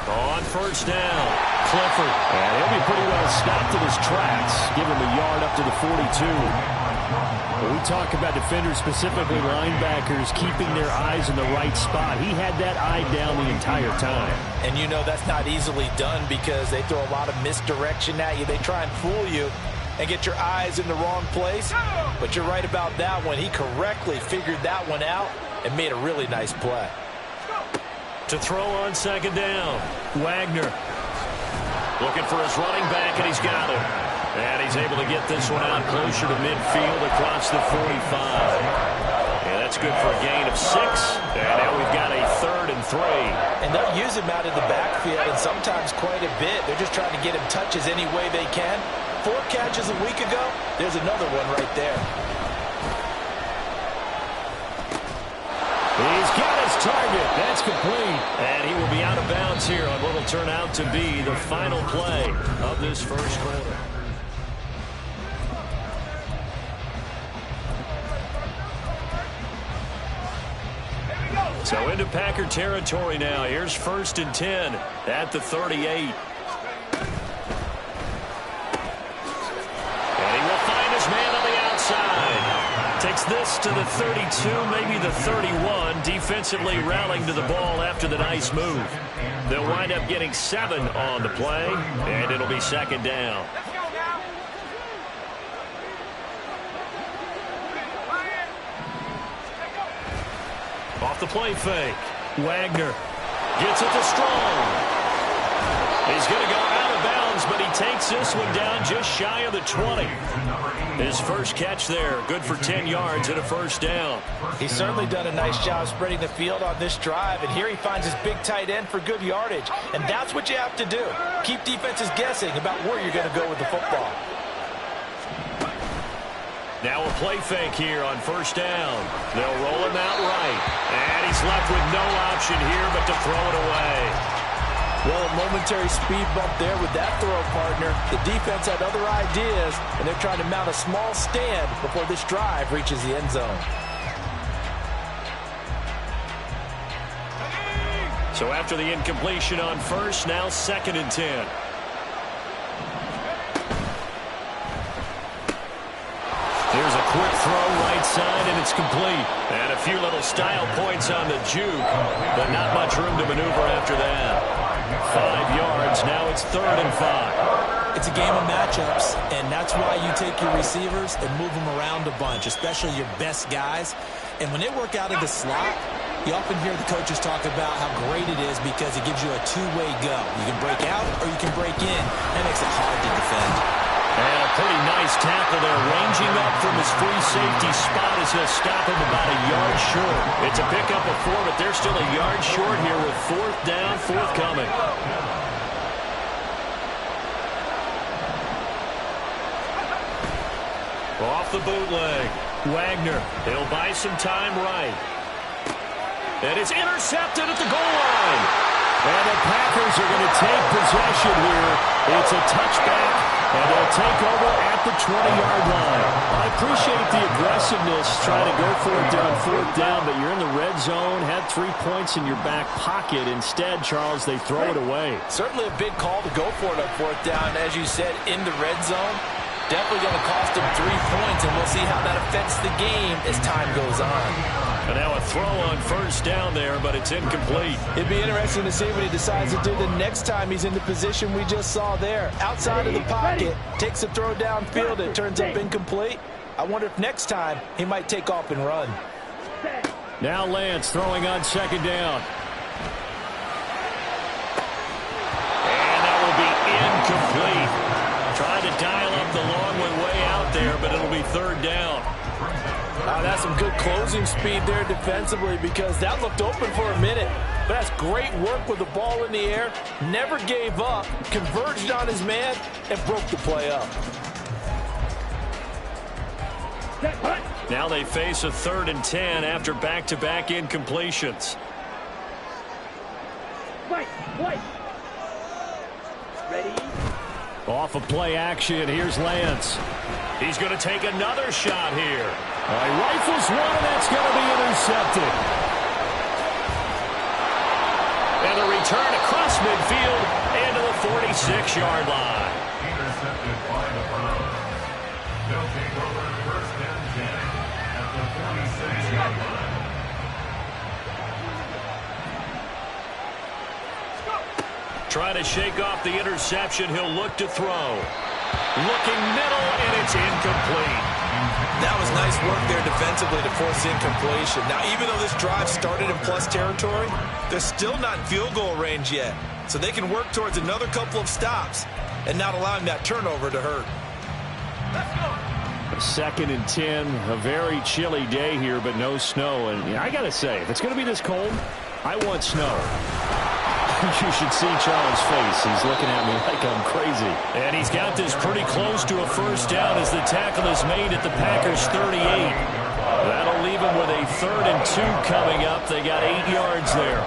A: On first down, Clifford. And he'll be pretty well stopped in his tracks. Give him a yard up to the 42. When we talk about defenders, specifically linebackers, keeping their eyes in the right spot, he had that eye down the entire time.
C: And you know that's not easily done because they throw a lot of misdirection at you. They try and fool you and get your eyes in the wrong place. But you're right about that one. He correctly figured that one out and made a really nice play.
A: To throw on 2nd down, Wagner. Looking for his running back, and he's got him. And he's able to get this one out closer to midfield across the 45. And that's good for a gain of 6. And now we've got a 3rd and 3.
C: And they'll use him out in the backfield, and sometimes quite a bit. They're just trying to get him touches any way they can. 4 catches a week ago, there's another one right there.
A: He's got his target. That's complete. And he will be out of bounds here on what will turn out to be the final play of this first quarter. So into Packer territory now. Here's 1st and 10 at the 38. And he will find his man on the outside. Takes this to the 32, maybe the 31. Defensively rallying to the ball after the nice move. They'll wind up getting 7 on the play, and it'll be 2nd down. Off the play fake. Wagner gets it to Strong. He's going to go out of bounds, but he takes this one down just shy of the 20. His first catch there, good for 10 yards and a first down.
C: He's certainly done a nice job spreading the field on this drive, and here he finds his big tight end for good yardage. And that's what you have to do. Keep defenses guessing about where you're going to go with the football.
A: Now a play fake here on first down. They'll roll him out right. And he's left with no option here but to throw it away.
C: Well, a momentary speed bump there with that throw, partner. The defense had other ideas, and they're trying to mount a small stand before this drive reaches the end zone.
A: So after the incompletion on first, now 2nd and 10. Here's a quick throw right side, and it's complete. And a few little style points on the juke, but not much room to maneuver after that. 5 yards. Now it's 3rd and 5.
C: It's a game of matchups, and that's why you take your receivers and move them around a bunch, especially your best guys. And when they work out of the slot, you often hear the coaches talk about how great it is because it gives you a two-way go. You can break out or you can break in. That makes it hard to defend.
A: And a pretty nice tackle there, ranging up from his free safety spot as he'll stop him about a yard short. It's a pickup of 4, but they're still a yard short here with 4th down, forthcoming. Off the bootleg. Wagner, he'll buy some time right. And it's intercepted at the goal line. And the Packers are going to take possession here. It's a touchback, and they'll take over at the 20-yard line. I appreciate the aggressiveness, trying to go for it there on 4th down, but you're in the red zone, had 3 points in your back pocket. Instead, Charles, they throw it away.
C: Certainly a big call to go for it on 4th down, as you said, in the red zone. Definitely going to cost him 3 points, and we'll see how that affects the game as time goes on.
A: And now a throw on 1st down there, but it's incomplete.
C: It'd be interesting to see what he decides to do the next time he's in the position we just saw there. Outside of the pocket, takes a throw downfield, it turns up incomplete. I wonder if next time he might take off and run.
A: Now Lance throwing on 2nd down. And that will be incomplete. Trying to dial up the long way out there, but it'll be 3rd down.
C: That's some good closing speed there defensively because that looked open for a minute. But that's great work with the ball in the air. Never gave up, converged on his man, and broke the play up.
A: Now they face a 3rd and 10 after back-to-back incompletions.
B: Wait. Ready?
A: Off of play action, here's Lance. He's going to take another shot here. He rifles one, and that's going to be intercepted. And a return across midfield into the 46-yard line.
H: Intercepted by the Browns. They'll take over 1st and 10 at the 46-yard line.
A: Trying to shake off the interception. He'll look to throw. Looking middle, and it's incomplete.
C: That was nice work there defensively to force incompletion. Now, even though this drive started in plus territory, they're still not in field goal range yet. So they can work towards another couple of stops and not allowing that turnover to hurt.
E: Let's go. 2nd and 10, a very chilly day here, but no snow. And I got to say, if it's going to be this cold, I want snow. You should see Charles' face. He's looking at me like I'm crazy.
A: And he's got this pretty close to a 1st down as the tackle is made at the Packers' 38. That'll leave him with a 3rd and 2 coming up. They got 8 yards there.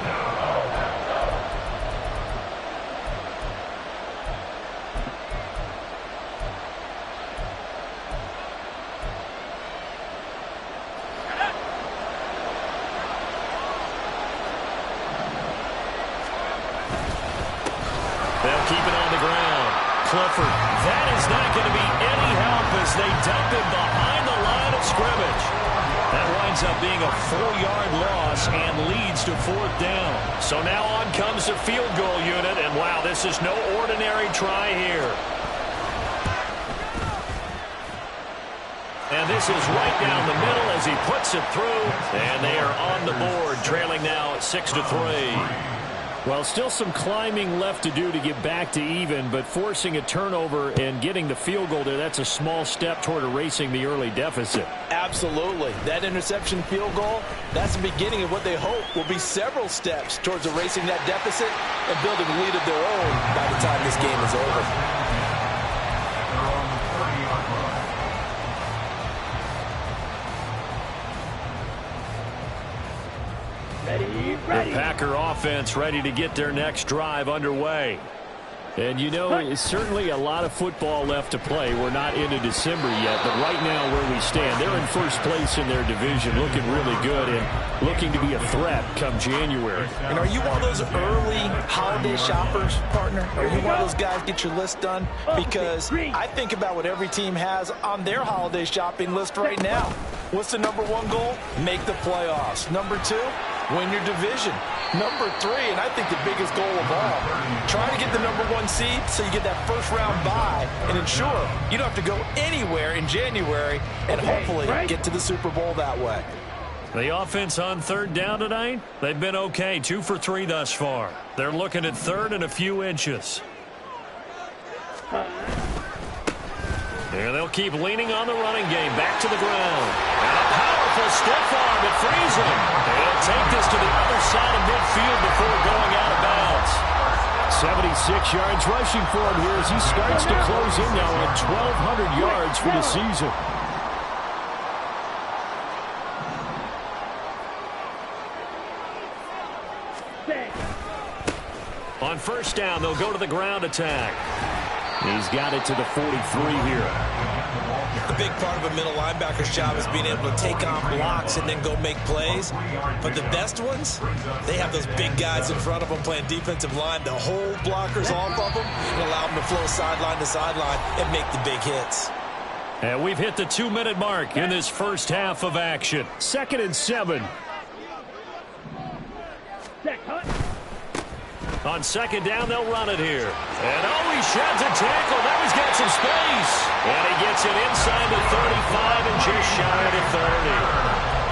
A: They'll keep it on the ground. Clifford, that is not going to be any help as they dump him behind the line of scrimmage. That winds up being a 4-yard loss and leads to 4th down. So now on comes the field goal unit, and wow, this is no ordinary try here. And this is right down the middle as he puts it through, and they are on the board, trailing now at 6-3.
E: Well, still some climbing left to do to get back to even, but forcing a turnover and getting the field goal there, that's a small step toward erasing the early deficit.
C: Absolutely. That interception field goal, that's the beginning of what they hope will be several steps towards erasing that deficit and building a lead of their own by the time this game is over.
A: The Packer offense ready to get their next drive underway. And, you know, it's certainly a lot of football left to play. We're not into December yet, but right now where we stand, they're in first place in their division, looking really good and looking to be a threat come January.
C: And are you one of those early holiday shoppers, partner? Are you one of those guys get your list done? Because I think about what every team has on their holiday shopping list right now. What's the number one goal? Make the playoffs. Number two, win your division. Number three, and I think the biggest goal of all, trying to get the number one seed so you get that first round bye and ensure you don't have to go anywhere in January and hopefully get to the Super Bowl that way.
A: The offense on third down tonight, they've been okay, 2 for 3 thus far. They're looking at third and a few inches. And they'll keep leaning on the running game, back to the ground. And a powerful stiff arm, it frees him. They'll take this to the other side of midfield before going out of bounds.
E: 76 yards rushing for him here as he starts to close in now at 1,200 yards for the season.
A: On first down, they'll go to the ground attack.
E: He's got it to the 43 here.
C: The big part of a middle linebacker's job is being able to take on blocks and then go make plays. But the best ones, they have those big guys in front of them playing defensive line to hold blockers off of them and allow them to flow sideline to sideline and make the big hits.
A: And we've hit the 2-minute mark in this first half of action.
E: 2nd and 7.
A: On second down, they'll run it here. And he sheds a tackle. Now he's got some space. And he gets it inside the 35 and just shy of the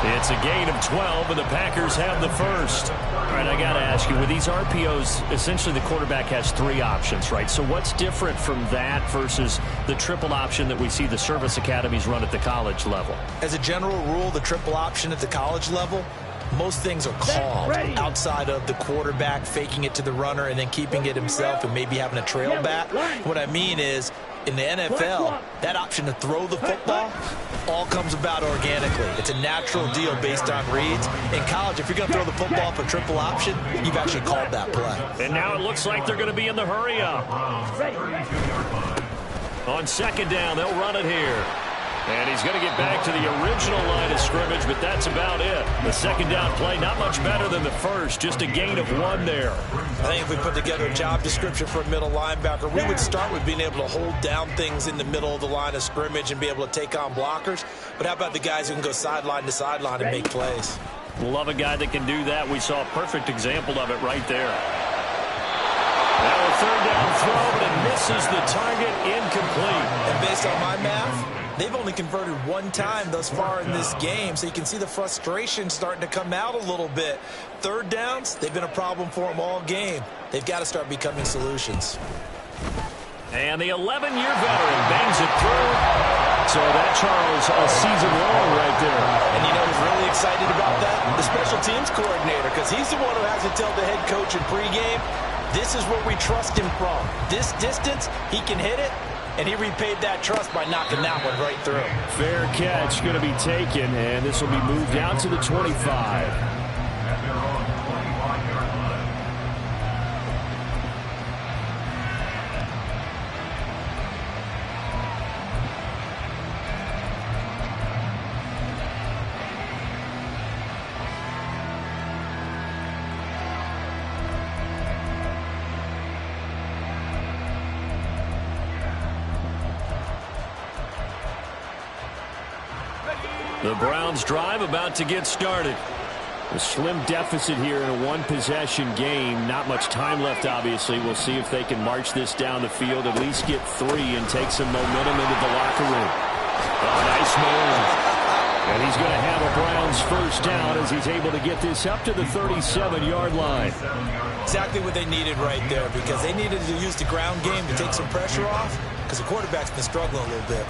A: 30. It's a gain of 12, and the Packers have the first. All right, I got to ask you, with these RPOs, essentially the quarterback has 3 options, right? So what's different from that versus the triple option that we see the service academies run at the college level?
C: As a general rule, the triple option at the college level, most things are called outside of the quarterback faking it to the runner and then keeping it himself and maybe having a trail back. What I mean is, in the NFL, that option to throw the football all comes about organically. It's a natural deal based on reads. In college, if you're going to throw the football for triple option, you've actually called that play.
A: And now it looks like they're going to be in the hurry up. On second down, they'll run it here. And he's going to get back to the original line of scrimmage, but that's about it. The second down play, not much better than the first, just a gain of 1 there.
C: I think if we put together a job description for a middle linebacker, we would start with being able to hold down things in the middle of the line of scrimmage and be able to take on blockers. But how about the guys who can go sideline to sideline and make plays?
A: Love a guy that can do that. We saw a perfect example of it right there. Now a third down throw, but it misses the target, incomplete.
C: And based on my math, they've only converted 1 time thus far in this game, so you can see the frustration starting to come out a little bit. Third downs, they've been a problem for them all game. They've got to start becoming solutions.
A: And the 11-year veteran bangs it through. So that, Charles, a season long right there.
C: And you know who's really excited about that? The special teams coordinator, because he's the one who has to tell the head coach in pregame, this is where we trust him from. This distance, he can hit it. And he repaid that trust by knocking that one right through.
E: Fair catch going to be taken, and this will be moved out to the 25.
A: The Browns drive about to get started.
E: A slim deficit here in a 1-possession game. Not much time left, obviously. We'll see if they can march this down the field, at least get 3 and take some momentum into the locker room. Oh, nice move. And he's going to have a Browns first down as he's able to get this up to the 37-yard line.
C: Exactly what they needed right there, because they needed to use the ground game to take some pressure off, because the quarterback's been struggling a little bit.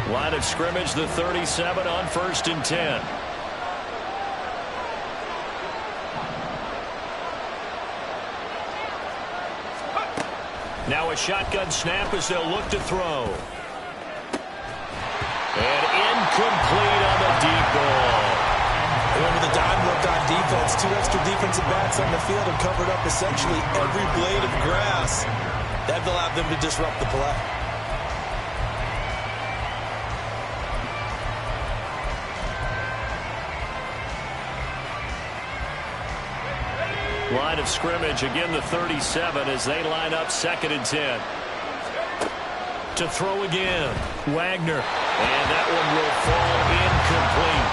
A: Line of scrimmage, the 37 on 1st and 10. Now a shotgun snap as they'll look to throw. And incomplete on the deep ball.
C: Remember the dime look on defense. 2 extra defensive backs on the field and covered up essentially every blade of grass. That allowed them to disrupt the play.
A: Line of scrimmage, again the 37 as they line up 2nd and 10. To throw again, Wagner. And that one will fall incomplete.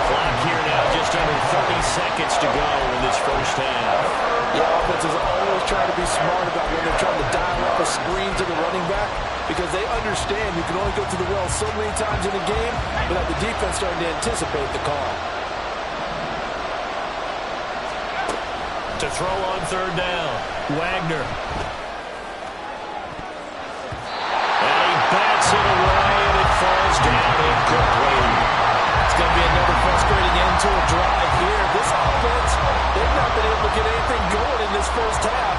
A: Clock here now, just under 30 seconds to go in this first half.
D: Yeah, offenses always try to be smart about when they're trying to dial up a screen to the running back because they understand you can only go to the well so many times in a game without the defense starting to anticipate the call.
A: To throw on 3rd down, Wagner. And he bats it away, and it falls down incomplete.
C: It's going to be another frustrating end to a drive here. This offense, they've not been able to get anything going in this first half.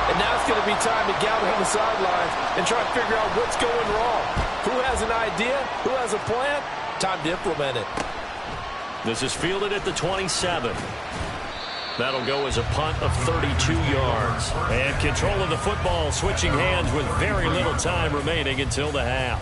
C: And now it's going to be time to gather on the sidelines and try to figure out what's going wrong. Who has an idea? Who has a plan? Time to implement it.
A: This is fielded at the 27. That'll go as a punt of 32 yards. And control of the football, switching hands with very little time remaining until the half.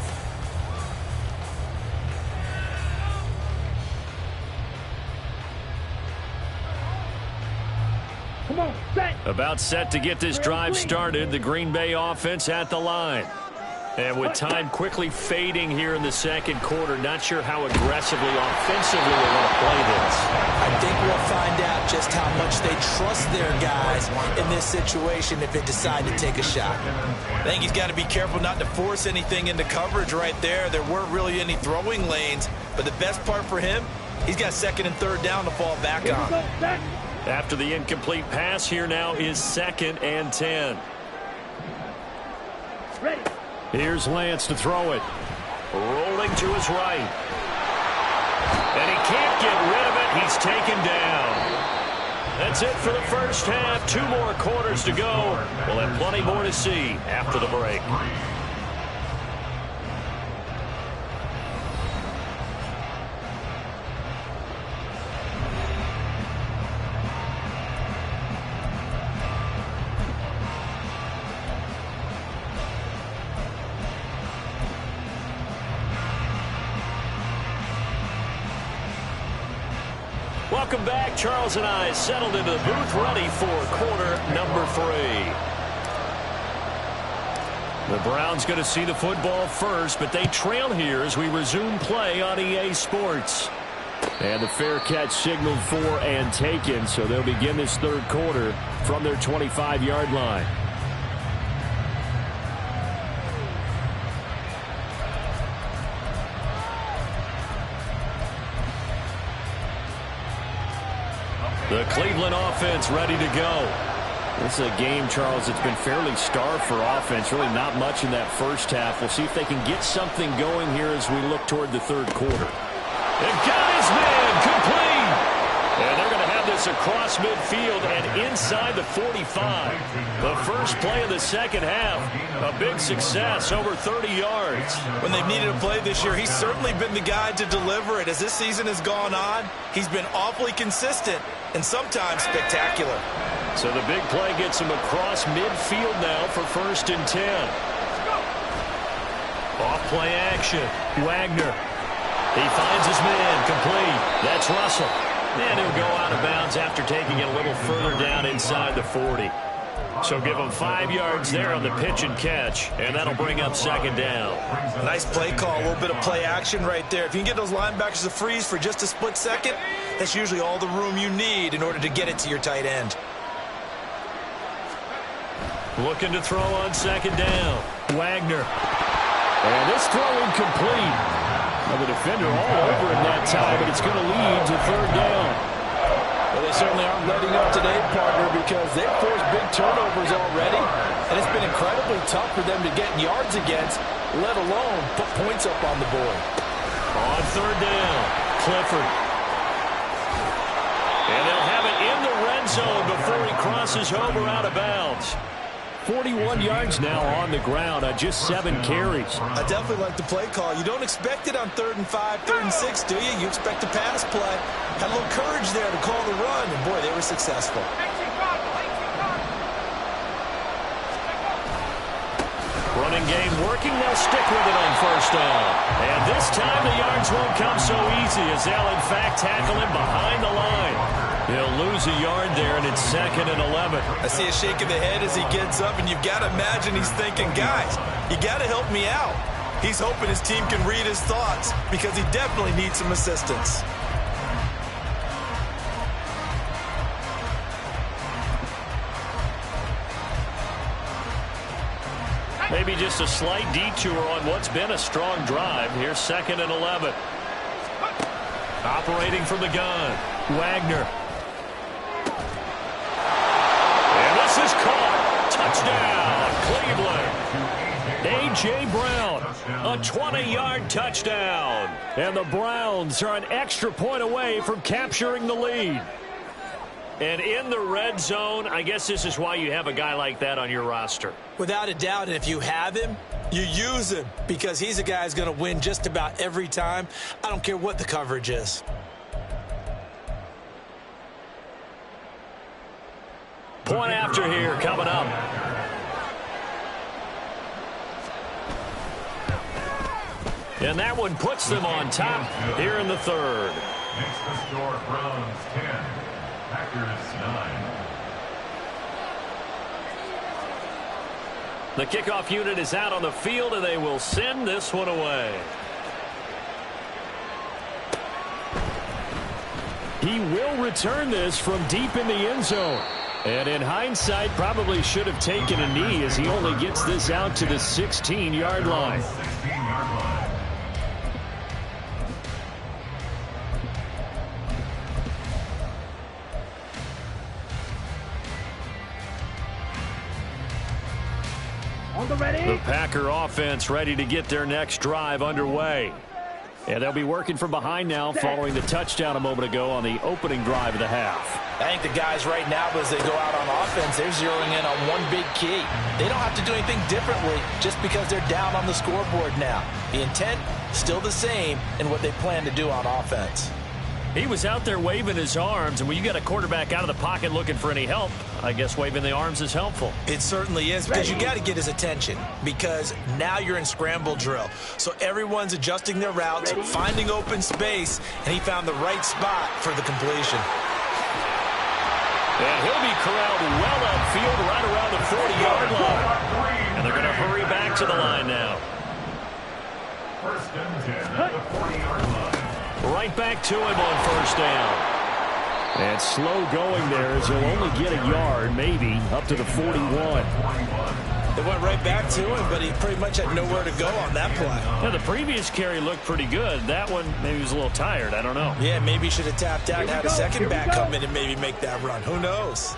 B: Come on, set.
A: About set to get this drive started, the Green Bay offense at the line. And with time quickly fading here in the 2nd quarter, not sure how aggressively, offensively they want to play this.
C: I think we'll find out just how much they trust their guys in this situation if they decide to take a shot. I think he's got to be careful not to force anything into coverage right there. There weren't really any throwing lanes, but the best part for him, he's got 2nd and 3rd down to fall back on.
A: After the incomplete pass, here now is 2nd and 10.
B: Ready.
A: Here's Lance to throw it. Rolling to his right. And he can't get rid of it. He's taken down. That's it for the first half. 2 more quarters to go. We'll have plenty more to see after the break. Welcome back. Charles and I settled into the booth, ready for quarter number 3. The Browns going to see the football first, but they trail here as we resume play on EA Sports. And the fair catch signaled for and taken, so they'll begin this 3rd quarter from their 25-yard line. The Cleveland offense ready to go. This is a game, Charles, that's been fairly starved for offense. Really not much in that first half. We'll see if they can get something going here as we look toward the 3rd quarter. They've got his man complete. And they're going to have this across midfield and inside the 45. The first play of the 2nd half, a big success, over 30 yards.
C: When they've needed a play this year, he's certainly been the guy to deliver it. As this season has gone on, he's been awfully consistent and sometimes spectacular.
A: So the big play gets him across midfield now for 1st and 10. Off play action. Wagner. He finds his man complete. That's Russell. And he'll go out of bounds after taking it a little further down inside the 40. So give him 5 yards there on the pitch and catch, and that'll bring up 2nd down.
C: Nice play call, a little bit of play action right there. If you can get those linebackers to freeze for just a split second, that's usually all the room you need in order to get it to your tight end.
A: Looking to throw on 2nd down. Wagner. And this throw incomplete. Now the defender all over him that time, but it's going to lead to 3rd down.
D: Well, they certainly aren't letting up today, partner, because they've forced big turnovers already, and it's been incredibly tough for them to get yards against, let alone put points up on the board.
A: On 3rd down, Clifford. And they'll have it in the red zone before he crosses over out of bounds.
E: 41 yards now on the ground on just 7 carries.
C: I definitely like the play call. You don't expect it on 3rd and 5, 3rd and 6, do you? You expect a pass play. Had a little courage there to call the run, and boy, they were successful.
A: Running game working. They'll stick with it on 1st down. And this time the yards won't come so easy as they'll in fact tackle him behind the line. He'll lose a yard there, and it's 2nd and 11.
C: I see a shake of the head as he gets up, and you've got to imagine he's thinking, guys, you got to help me out. He's hoping his team can read his thoughts because he definitely needs some assistance.
A: Maybe just a slight detour on what's been a strong drive. Here's 2nd and 11. Operating from the gun, Wagner. And this is caught. Touchdown, Cleveland. A.J. Brown, a 20-yard touchdown.
E: And the Browns are an extra point away from capturing the lead.
A: And in the red zone, I guess this is why you have a guy like that on your roster.
C: Without a doubt, and if you have him, you use him because he's a guy who's going to win just about every time. I don't care what the coverage is.
A: Point after here coming up. And that one puts them on top here in the 3rd.
H: Makes the score Browns 10, Packers 9.
A: The kickoff unit is out on the field, and they will send this one away.
E: He will return this from deep in the end zone. And in hindsight, probably should have taken a knee as he only gets this out to the 16-yard line.
H: 16-yard line.
B: On the ready.
A: The Packer offense ready to get their next drive underway.
E: And they'll be working from behind now following the touchdown a moment ago on the opening drive of the half.
C: I think the guys right now, as they go out on offense, they're zeroing in on one big key. They don't have to do anything differently just because they're down on the scoreboard now. The intent, still the same in what they plan to do on offense.
A: He was out there waving his arms, and when you got a quarterback out of the pocket looking for any help, I guess waving the arms is helpful.
C: It certainly is, because you got to get his attention, because now you're in scramble drill. So everyone's adjusting their routes, finding open space, and he found the right spot for the completion.
A: And he'll be corralled well upfield right around the 40-yard line. And they're going to hurry back to the line now.
H: 1st and 10 at the 40-yard line.
A: Right back to him on 1st down.
E: And slow going there as he'll only get a yard, maybe, up to the 41.
C: They went right back to him, but he pretty much had nowhere to go on that play.
A: Yeah, the previous carry looked pretty good. That one, maybe he was a little tired. I don't know.
C: Yeah, maybe he should have tapped out and had a second back come in and maybe make that run. Who knows?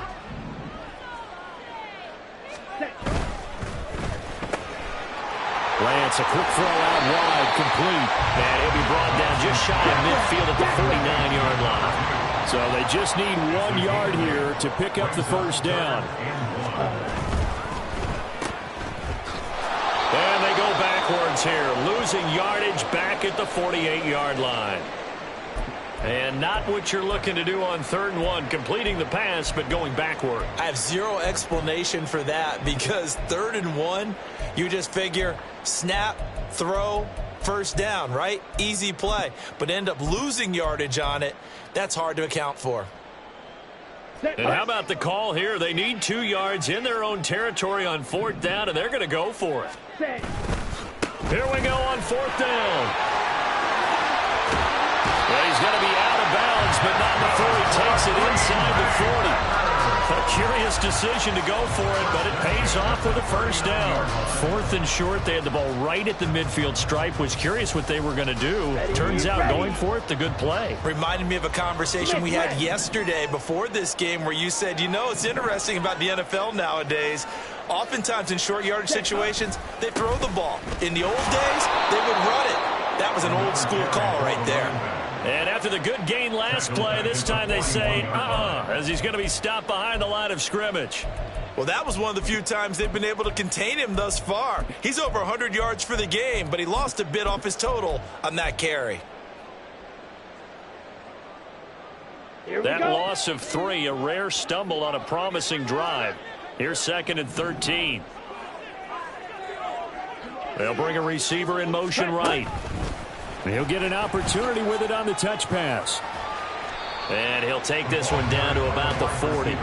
E: Lance, a quick throw out wide, complete.
A: And he'll be brought down just shy of midfield at the 49-yard line.
E: So they just need 1 yard here to pick up the 1st down.
A: And they go backwards here, losing yardage back at the 48-yard line. And not what you're looking to do on 3rd and 1, completing the pass, but going backward.
C: I have zero explanation for that because 3rd and 1, you just figure snap, throw, 1st down, right? Easy play. But end up losing yardage on it. That's hard to account for.
A: And how about the call here? They need 2 yards in their own territory on 4th down, and they're going to go for it. Here we go on 4th down. Well, he's going to be out of bounds, but not before he takes it inside the 40. A curious decision to go for it, but it pays off with a 1st down. 4th and short, they had the ball right at the midfield stripe. Was curious what they were going to do. Turns out going for it, the good play.
C: Reminded me of a conversation we had yesterday before this game where you said, you know, it's interesting about the NFL nowadays. Oftentimes in short yardage situations, they throw the ball. In the old days, they would run it. That was an old school call right there.
A: And after the good gain last play, this time they say, as he's going to be stopped behind the line of scrimmage.
D: Well, that was one of the few times they've been able to contain him thus far. He's over 100 yards for the game, but he lost a bit off his total on that carry.
A: That loss of 3, a rare stumble on a promising drive. Here's 2nd and 13. They'll bring a receiver in motion right.
E: He'll get an opportunity with it on the touch pass.
A: And he'll take this one down to about the 40.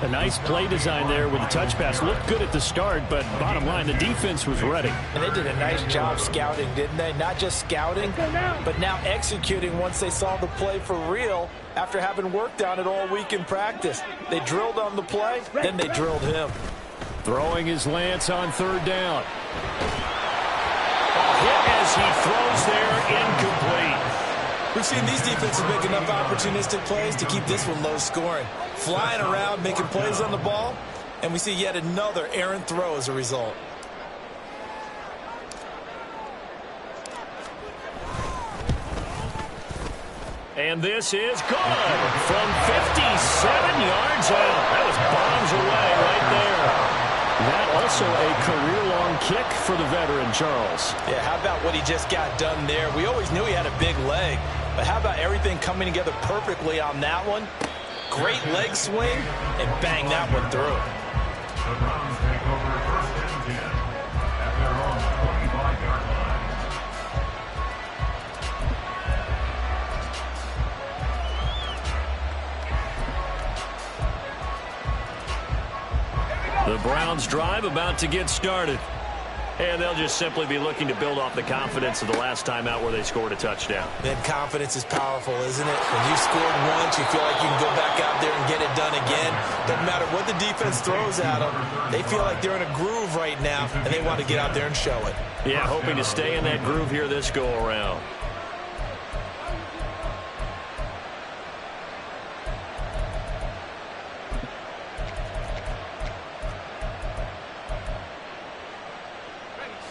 E: A nice play design there with the touch pass. Looked good at the start, but bottom line, the defense was ready.
C: And they did a nice job scouting, didn't they? Not just scouting, but now executing once they saw the play for real after having worked on it all week in practice. They drilled on the play, then they drilled him.
E: Throwing his lance on 3rd down.
A: A hit as he throws there, incomplete.
C: We've seen these defenses make enough opportunistic plays to keep this one low scoring. Flying around, making plays on the ball, and we see yet another errant throw as a result.
A: And this is good from 57 yards out. That was bombs away right there.
E: That also a career-long kick for the veteran, Charles.
C: Yeah, how about what he just got done there? We always knew he had a big leg, but how about everything coming together perfectly on that one? Great leg swing, and bang that one through.
H: The Browns take over 1st and 10 at their own 25-yard line.
A: The Browns drive about to get started. And they'll just simply be looking to build off the confidence of the last time out where they scored a touchdown.
C: Then confidence is powerful, isn't it? When you scored once, you feel like you can go back out there and get it done again. Doesn't matter what the defense throws at them. They feel like they're in a groove right now, and they want to get out there and show it.
A: Yeah, hoping to stay in that groove here this go-around.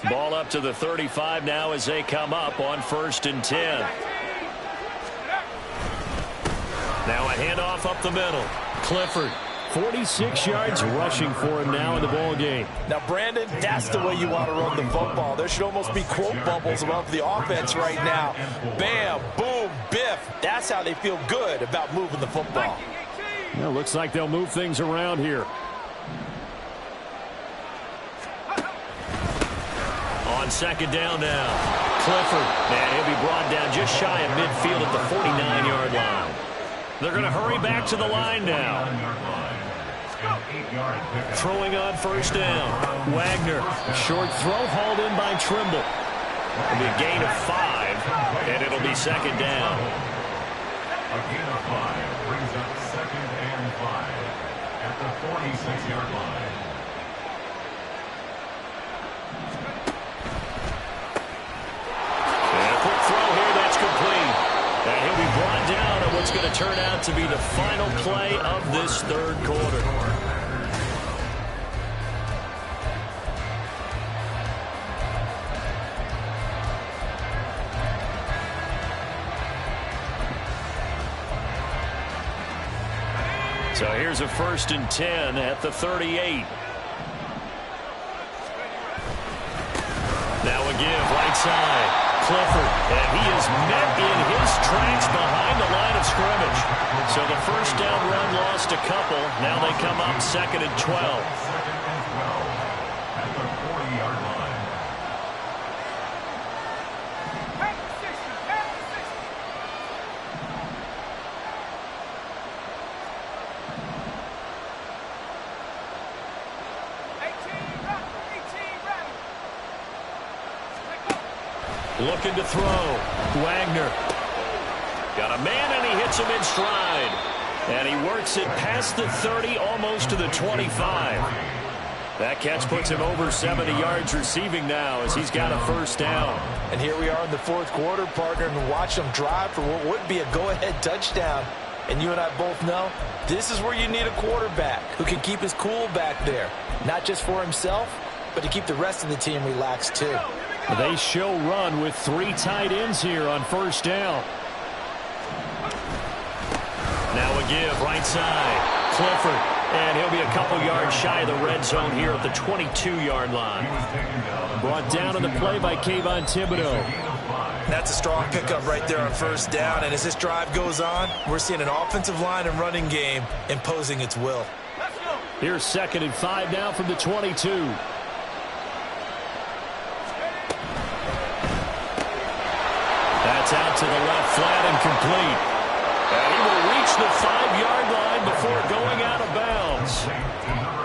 A: Ball up to the 35 now as they come up on 1st and 10. Now a handoff up the middle. Clifford.
E: 46 yards rushing for him now in the ball game.
C: Now, Brandon, that's the way you want to run the football. There should almost be quote bubbles above the offense right now. Bam, boom, biff. That's how they feel good about moving the football.
E: Well, looks like they'll move things around here.
A: On 2nd down now. Clifford. And he'll be brought down just shy of midfield at the 49-yard line. They're going to hurry back to the line now. Throwing on 1st down. Wagner. Short throw hauled in by Trimble. It'll be a gain of 5, and it'll be 2nd down.
H: A gain of 5 brings up 2nd and 5 at the 46-yard line.
A: And he'll be brought down at what's going to turn out to be the final play of this 3rd quarter. So here's a 1st and 10 at the 38. Now a give right side. Clifford, and he is met in his tracks behind the line of scrimmage. So the 1st down run lost a couple. Now they come up 2nd and 12.
H: 2nd and 12 at the 40-yard line.
A: Looking to throw. Wagner. Got a man, and he hits him in stride. And he works it past the 30, almost to the 25. That catch puts him over 70 yards receiving now as he's got a 1st down.
C: And here we are in the 4th quarter, partner, and watch them drive for what would be a go-ahead touchdown. And you and I both know this is where you need a quarterback who can keep his cool back there. Not just for himself, but to keep the rest of the team relaxed too.
E: They show run with 3 tight ends here on 1st down.
A: Now a give right side. Clifford. And he'll be a couple yards shy of the red zone here at the 22-yard line. Brought down on the play by Kayvon Thibodeau.
C: That's a strong pickup right there on first down. And as this drive goes on, we're seeing an offensive line and running game imposing its will.
E: Here's 2nd and 5 now from the 22.
A: That's out to the left, flat and complete. And he will reach the 5-yard line before going out of bounds.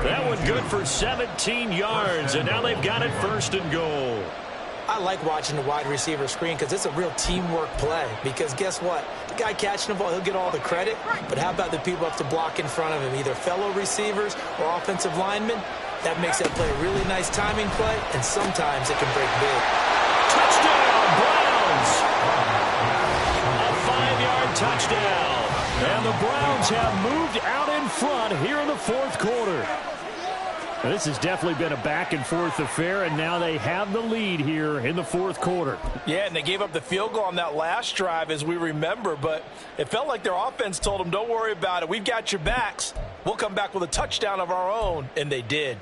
A: That one good for 17 yards, and now they've got it 1st and goal.
C: I like watching the wide receiver screen because it's a real teamwork play. Because guess what? The guy catching the ball, he'll get all the credit. But how about the people up to block in front of him, either fellow receivers or offensive linemen? That makes that play a really nice timing play, and sometimes it can break big.
A: Touchdown, Browns! A 5-yard touchdown. And the Browns have moved out in front here in the 4th quarter.
E: This has definitely been a back-and-forth affair, and now they have the lead here in the 4th quarter.
D: Yeah, and they gave up the field goal on that last drive, as we remember, but it felt like their offense told them, don't worry about it. We've got your backs. We'll come back with a touchdown of our own, and they did.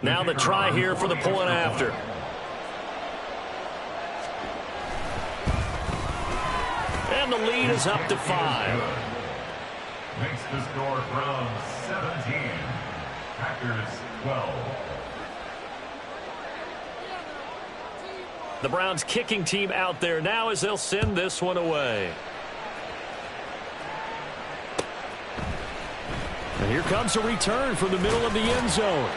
A: Now the try here for the point after. And the lead is up to 5.
H: Makes the score from 17. Packers 12.
A: The Browns kicking team out there now as they'll send this one away.
E: And here comes a return from the middle of the end zone.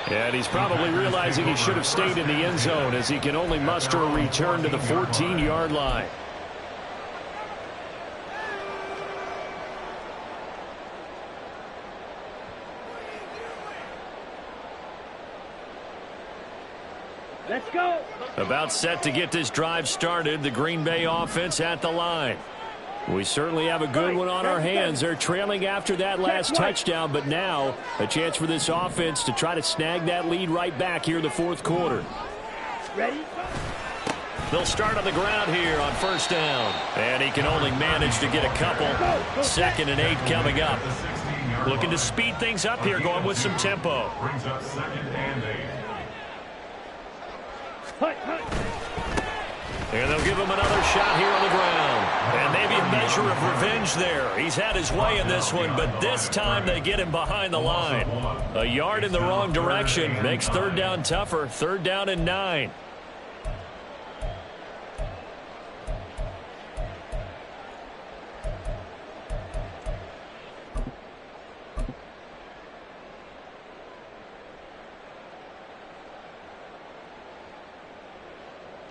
E: And he's probably realizing he should have stayed in the end zone as he can only muster a return to the 14-yard line.
B: Let's go.
A: About set to get this drive started. The Green Bay offense at the line. We certainly have a good one on our hands. They're trailing after that last touchdown, but now a chance for this offense to try to snag that lead right back here in the 4th quarter.
B: Ready?
A: They'll start on the ground here on 1st down. And he can only manage to get a couple. 2nd and 8 coming up. Looking to speed things up here, going with some tempo.
H: Brings up 2nd and 8.
A: And they'll give him another shot here on the ground. And maybe a measure of revenge there. He's had his way in this one, but this time they get him behind the line. A yard in the wrong direction makes 3rd down tougher. 3rd down and 9.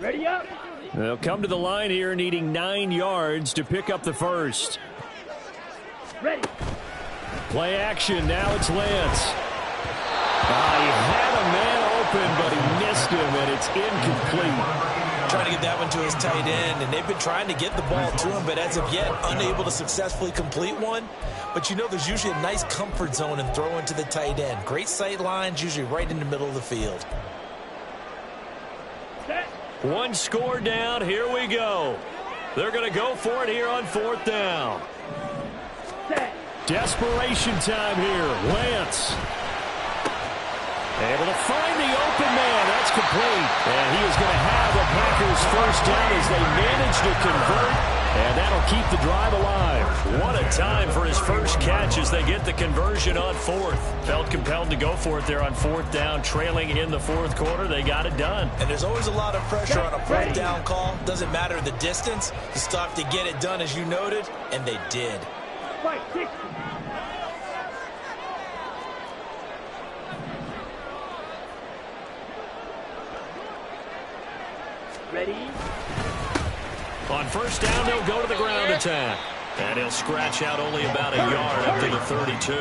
B: Ready up.
E: They'll come to the line here needing 9 yards to pick up the first.
B: Ready.
E: Play action. Now it's Lance. He had a man open, but he missed him, and it's incomplete.
C: Trying to get that one to his tight end, and they've been trying to get the ball to him, but as of yet, unable to successfully complete one. But you know there's usually a nice comfort zone in throwing to the tight end. Great sight lines, usually right in the middle of the field.
A: One score down. Here we go. They're going to go for it here on 4th down.
E: Desperation time here. Lance. Able to find the open man. That's complete. And he is going to have the Packers 1st down as they manage to convert. And that'll keep the drive alive.
A: What a time for his first catch as they get the conversion on 4th. Felt compelled to go for it there on 4th down. Trailing in the 4th quarter, they got it done.
C: And there's always a lot of pressure on a 4th down call. Doesn't matter the distance. You still have to get it done, as you noted, and they did.
B: Ready.
A: On 1st down, they'll go to the ground attack. And he'll scratch out only about a yard up to the 32.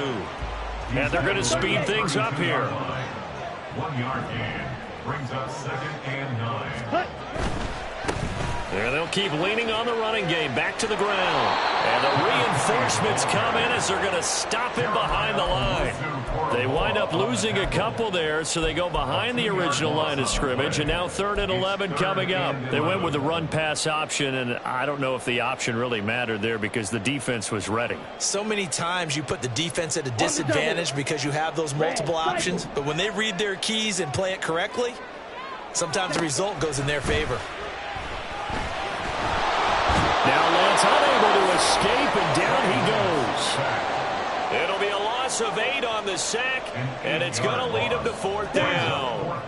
A: And they're going to speed things up here.
H: 1 yard gain. Brings up 2nd and 9.
A: There they'll keep leaning on the running game. Back to the ground. And the reinforcements come in as they're going to stop him behind the line. They wind wind up losing a couple there, so they go behind the original line of scrimmage, and now 3rd and 11 coming up. They went with the run-pass option, and I don't know if the option really mattered there because the defense was ready.
C: So many times you put the defense at a disadvantage because you have those multiple options, but when they read their keys and play it correctly, sometimes the result goes in their favor.
A: Now Lance unable to escape, and down he goes. It'll be a loss of 8 on the sack, and it's going to lead him to 4th down.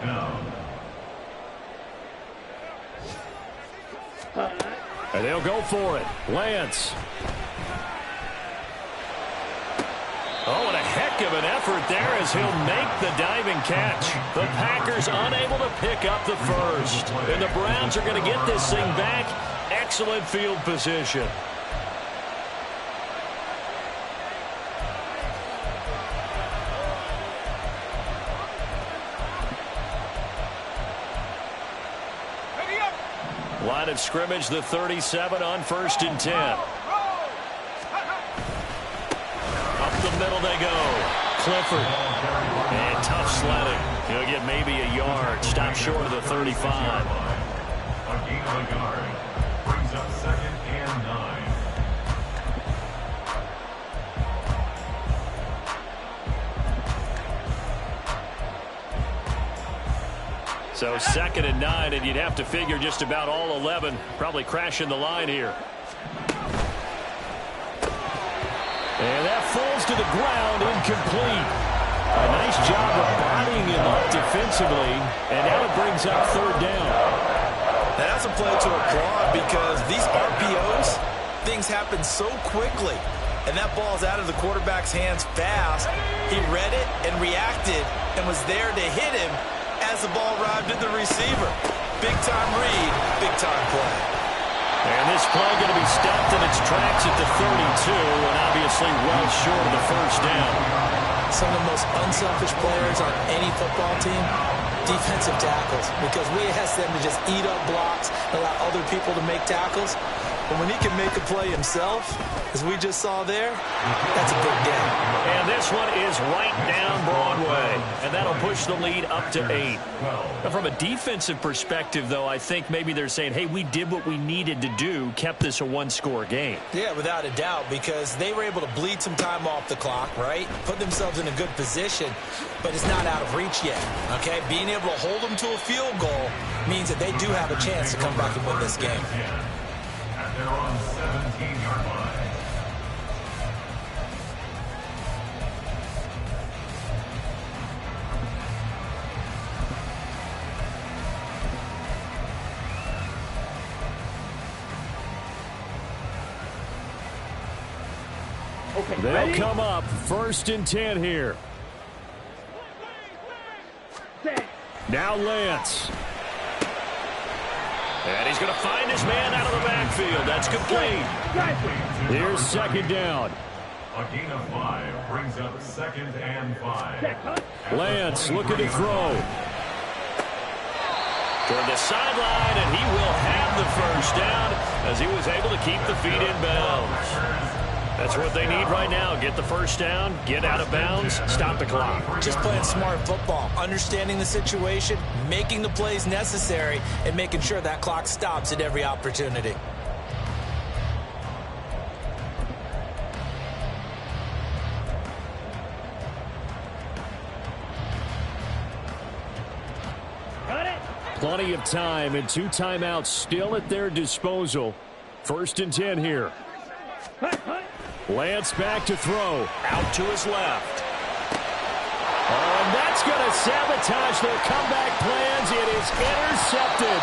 A: And they'll go for it. Lance. Oh, and a heck of an effort there as he'll make the diving catch. The Packers unable to pick up the first. And the Browns are going to get this thing back. Excellent field position. Line of scrimmage, the 37 on 1st and 10. Up the middle they go. Clifford. And tough sledding. He'll get maybe a yard. Stop short of the 35.
H: A gain of a yard. Brings up 2nd and 9.
A: So 2nd and 9, and you'd have to figure just about all 11 probably crashing the line here. And that falls to the ground, incomplete. A nice job of bodying him up defensively, and now it brings up 3rd down.
C: Now that's a play to applaud because these RPOs, things happen so quickly, and that ball's out of the quarterback's hands fast. He read it and reacted and was there to hit him as the ball arrived at the receiver. Big-time read, big-time play.
A: And this play going to be stopped in its tracks at the 32, and obviously well short of the 1st down.
C: Some of the most unselfish players on any football team, defensive tackles, because we ask them to just eat up blocks, allow other people to make tackles. But when he can make a play himself, as we just saw there, that's a big game.
A: And this one is right down Broadway, and that'll push the lead up to 8. Now, from a defensive perspective, though, I think maybe they're saying, hey, we did what we needed to do, kept this a one-score game.
C: Yeah, without a doubt, because they were able to bleed some time off the clock, right? Put themselves in a good position, but it's not out of reach yet, okay? Being able to hold them to a field goal means that they do have a chance to come back and win this game.
H: They're on 17-yard line.
B: Okay,
A: They'll
B: ready?
A: come up 1st and 10 here.
B: Set.
A: Now Lance. And he's going to find his man out of the backfield. That's complete. Here's 2nd down.
H: A gain of 5 brings up 2nd and 5.
A: Lance looking to throw. Toward the sideline, and he will have the 1st down as he was able to keep the feet in bounds. That's what they need right now. Get the 1st down, get out of bounds, stop the clock.
C: Just playing smart football, understanding the situation, making the plays necessary, and making sure that clock stops at every opportunity.
B: Got it.
A: Plenty of time and 2 timeouts still at their disposal. 1st and 10 here.
B: Hut, hut.
A: Lance back to throw. Out to his left. Oh, and that's going to sabotage their comeback plans. It is intercepted.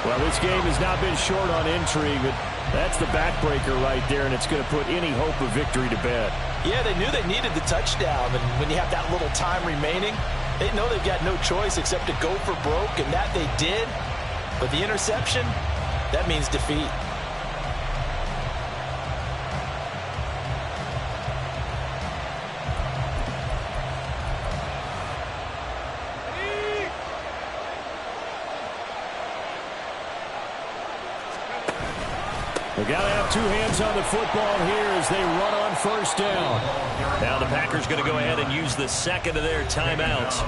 A: Well, this game has not been short on intrigue, but that's the backbreaker right there, and it's going to put any hope of victory to bed.
C: Yeah, they knew they needed the touchdown, and when you have that little time remaining, they know they've got no choice except to go for broke, and that they did. But the interception, that means defeat.
A: The
E: got to have two hands on the football here as they run on first down.
A: Now the Packers going to go ahead and use the second of their timeouts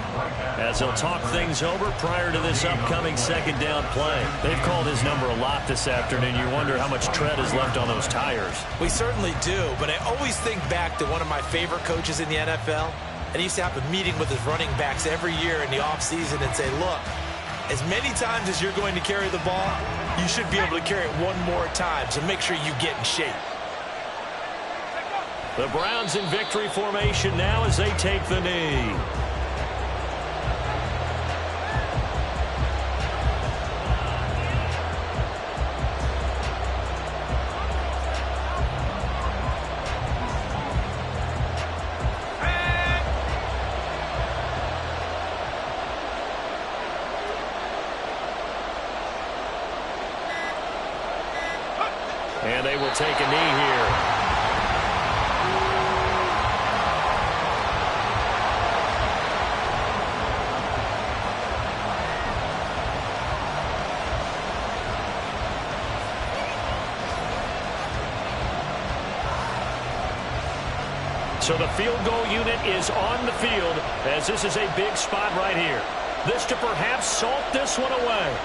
A: as they'll talk things over prior to this upcoming second down play. They've called his number a lot this afternoon. You wonder how much tread is left on those tires.
C: We certainly do, but I always think back to one of my favorite coaches in the NFL, and he used to have a meeting with his running backs every year in the offseason and say, look, as many times as you're going to carry the ball, you should be able to carry it one more time, so make sure you get in shape.
A: The Browns in victory formation now as they take the knee. And they will take a knee here. So the field goal unit is on the field as this is a big spot right here. This to perhaps salt this one away.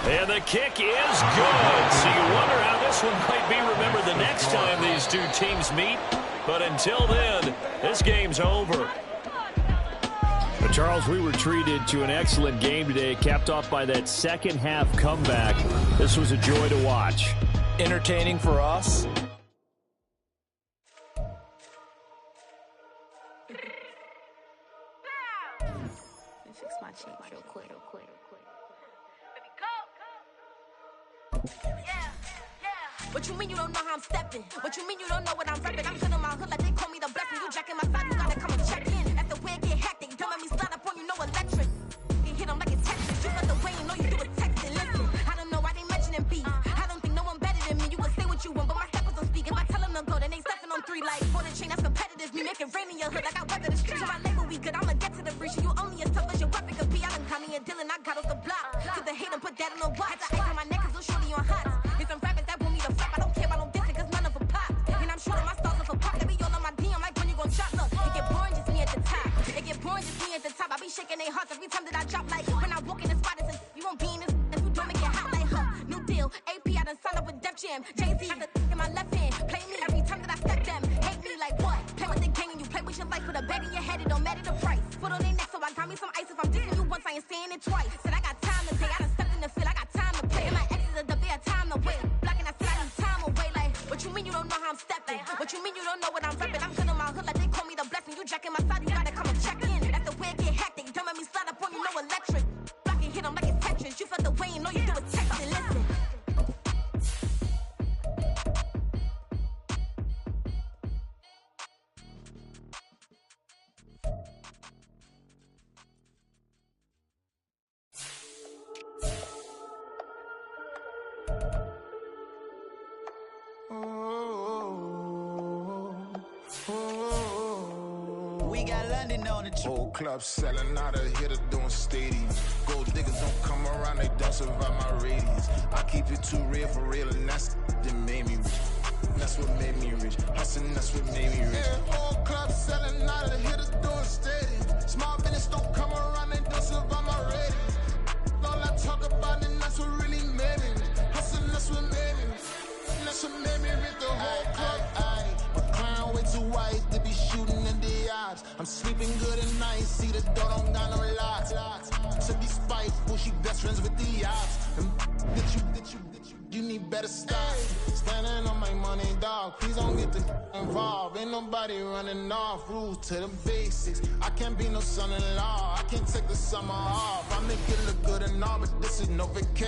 A: And the kick is good. So you wonder how this one might be remembered the next time these two teams meet. But until then, this game's over.
E: But Charles, we were treated to an excellent game today, capped off by that second half comeback. This was a joy to watch.
C: Entertaining for us.
I: Fix my cheek real quick. What you mean you don't know how I'm stepping? What you mean you don't know what I'm repping? I'm feeling my hood like they call me the blessing. You jacking my side, you gotta come and check in. At the way it get hectic, don't let me slide up on you, no electric. You hit them like it's Texas. You got the way you know you do it texting. Listen, I don't know why they mentioning beef. I don't think no one better than me. You will say what you want, but my steppers don't speak. If I tell them to go, then they stepping on 3 like for the chain. That's competitive. Me making rain in your hood like I weather the streets. So my label we good. I'ma get to the breach. You only as tough as your weapon could be. I done caught me a Dylan. I got off the block. To the hate and put that on the watch. I ice on my neck cause little shorty on hot. There's some rappers that want me to flop. I don't care about no dissing cause none of them pop. And I'm shooting my stars off a pop. They be all on my DM like when you gon' chop. Look, it get boring just me at the top. It get boring just me at the top. I be shaking their hearts every time that I drop. Like when I walk in the spot, it's you won't be in this if you don't make it hot like her. New deal, AP, I done signed up with Def Jam. Jay-Z has a in my left hand. Play me every time that I step them. Hate me like what? Play with the gang and you play with your life. With a bag in your head, it don't matter the price. Put on their neck, so I got me some ice. If I'm dissing you once, I ain't saying it twice. Said I got time today, I done stepped in the field, I got time to play. And my exes are the bare time to wait. Blocking, I said I need time away. Like, what you mean you don't know how I'm stepping? What you mean you don't know what I'm repping? I'm feeling my hood like they call me the blessing. You jacking my side, you gotta come and check in. That's the way it get hectic. Don't let me slide up on you, no electric. Blocking, hit them like it's Tetris. You felt the way, you know you do it texting. Listen.
F: We got London on the trip.
J: Whole club selling out of hitter doing stadiums. Gold diggers don't come around, they don't survive my radius. I keep it too real for real, and that's that made me rich. That's what made me rich. Hustling, that's what made me rich. Yeah, whole club selling out of hitters doing stadiums. Small business don't come around, they don't survive my radius. All I talk about, and that's what really made me rich. Hustling, that's what made me rich. That's what made me rich. The whole club. My clown way too white to be shooting in the odds. I'm sleeping good at night, see the door don't got no locks. To be spiteful, she best friends with the ops. You need better stop. Standing on my money, dog. Please don't get involved. Ain't nobody running off. Rules to the basics. I can't be no son-in-law. I can't take the summer off. I make it look good and all, but this is no vacation.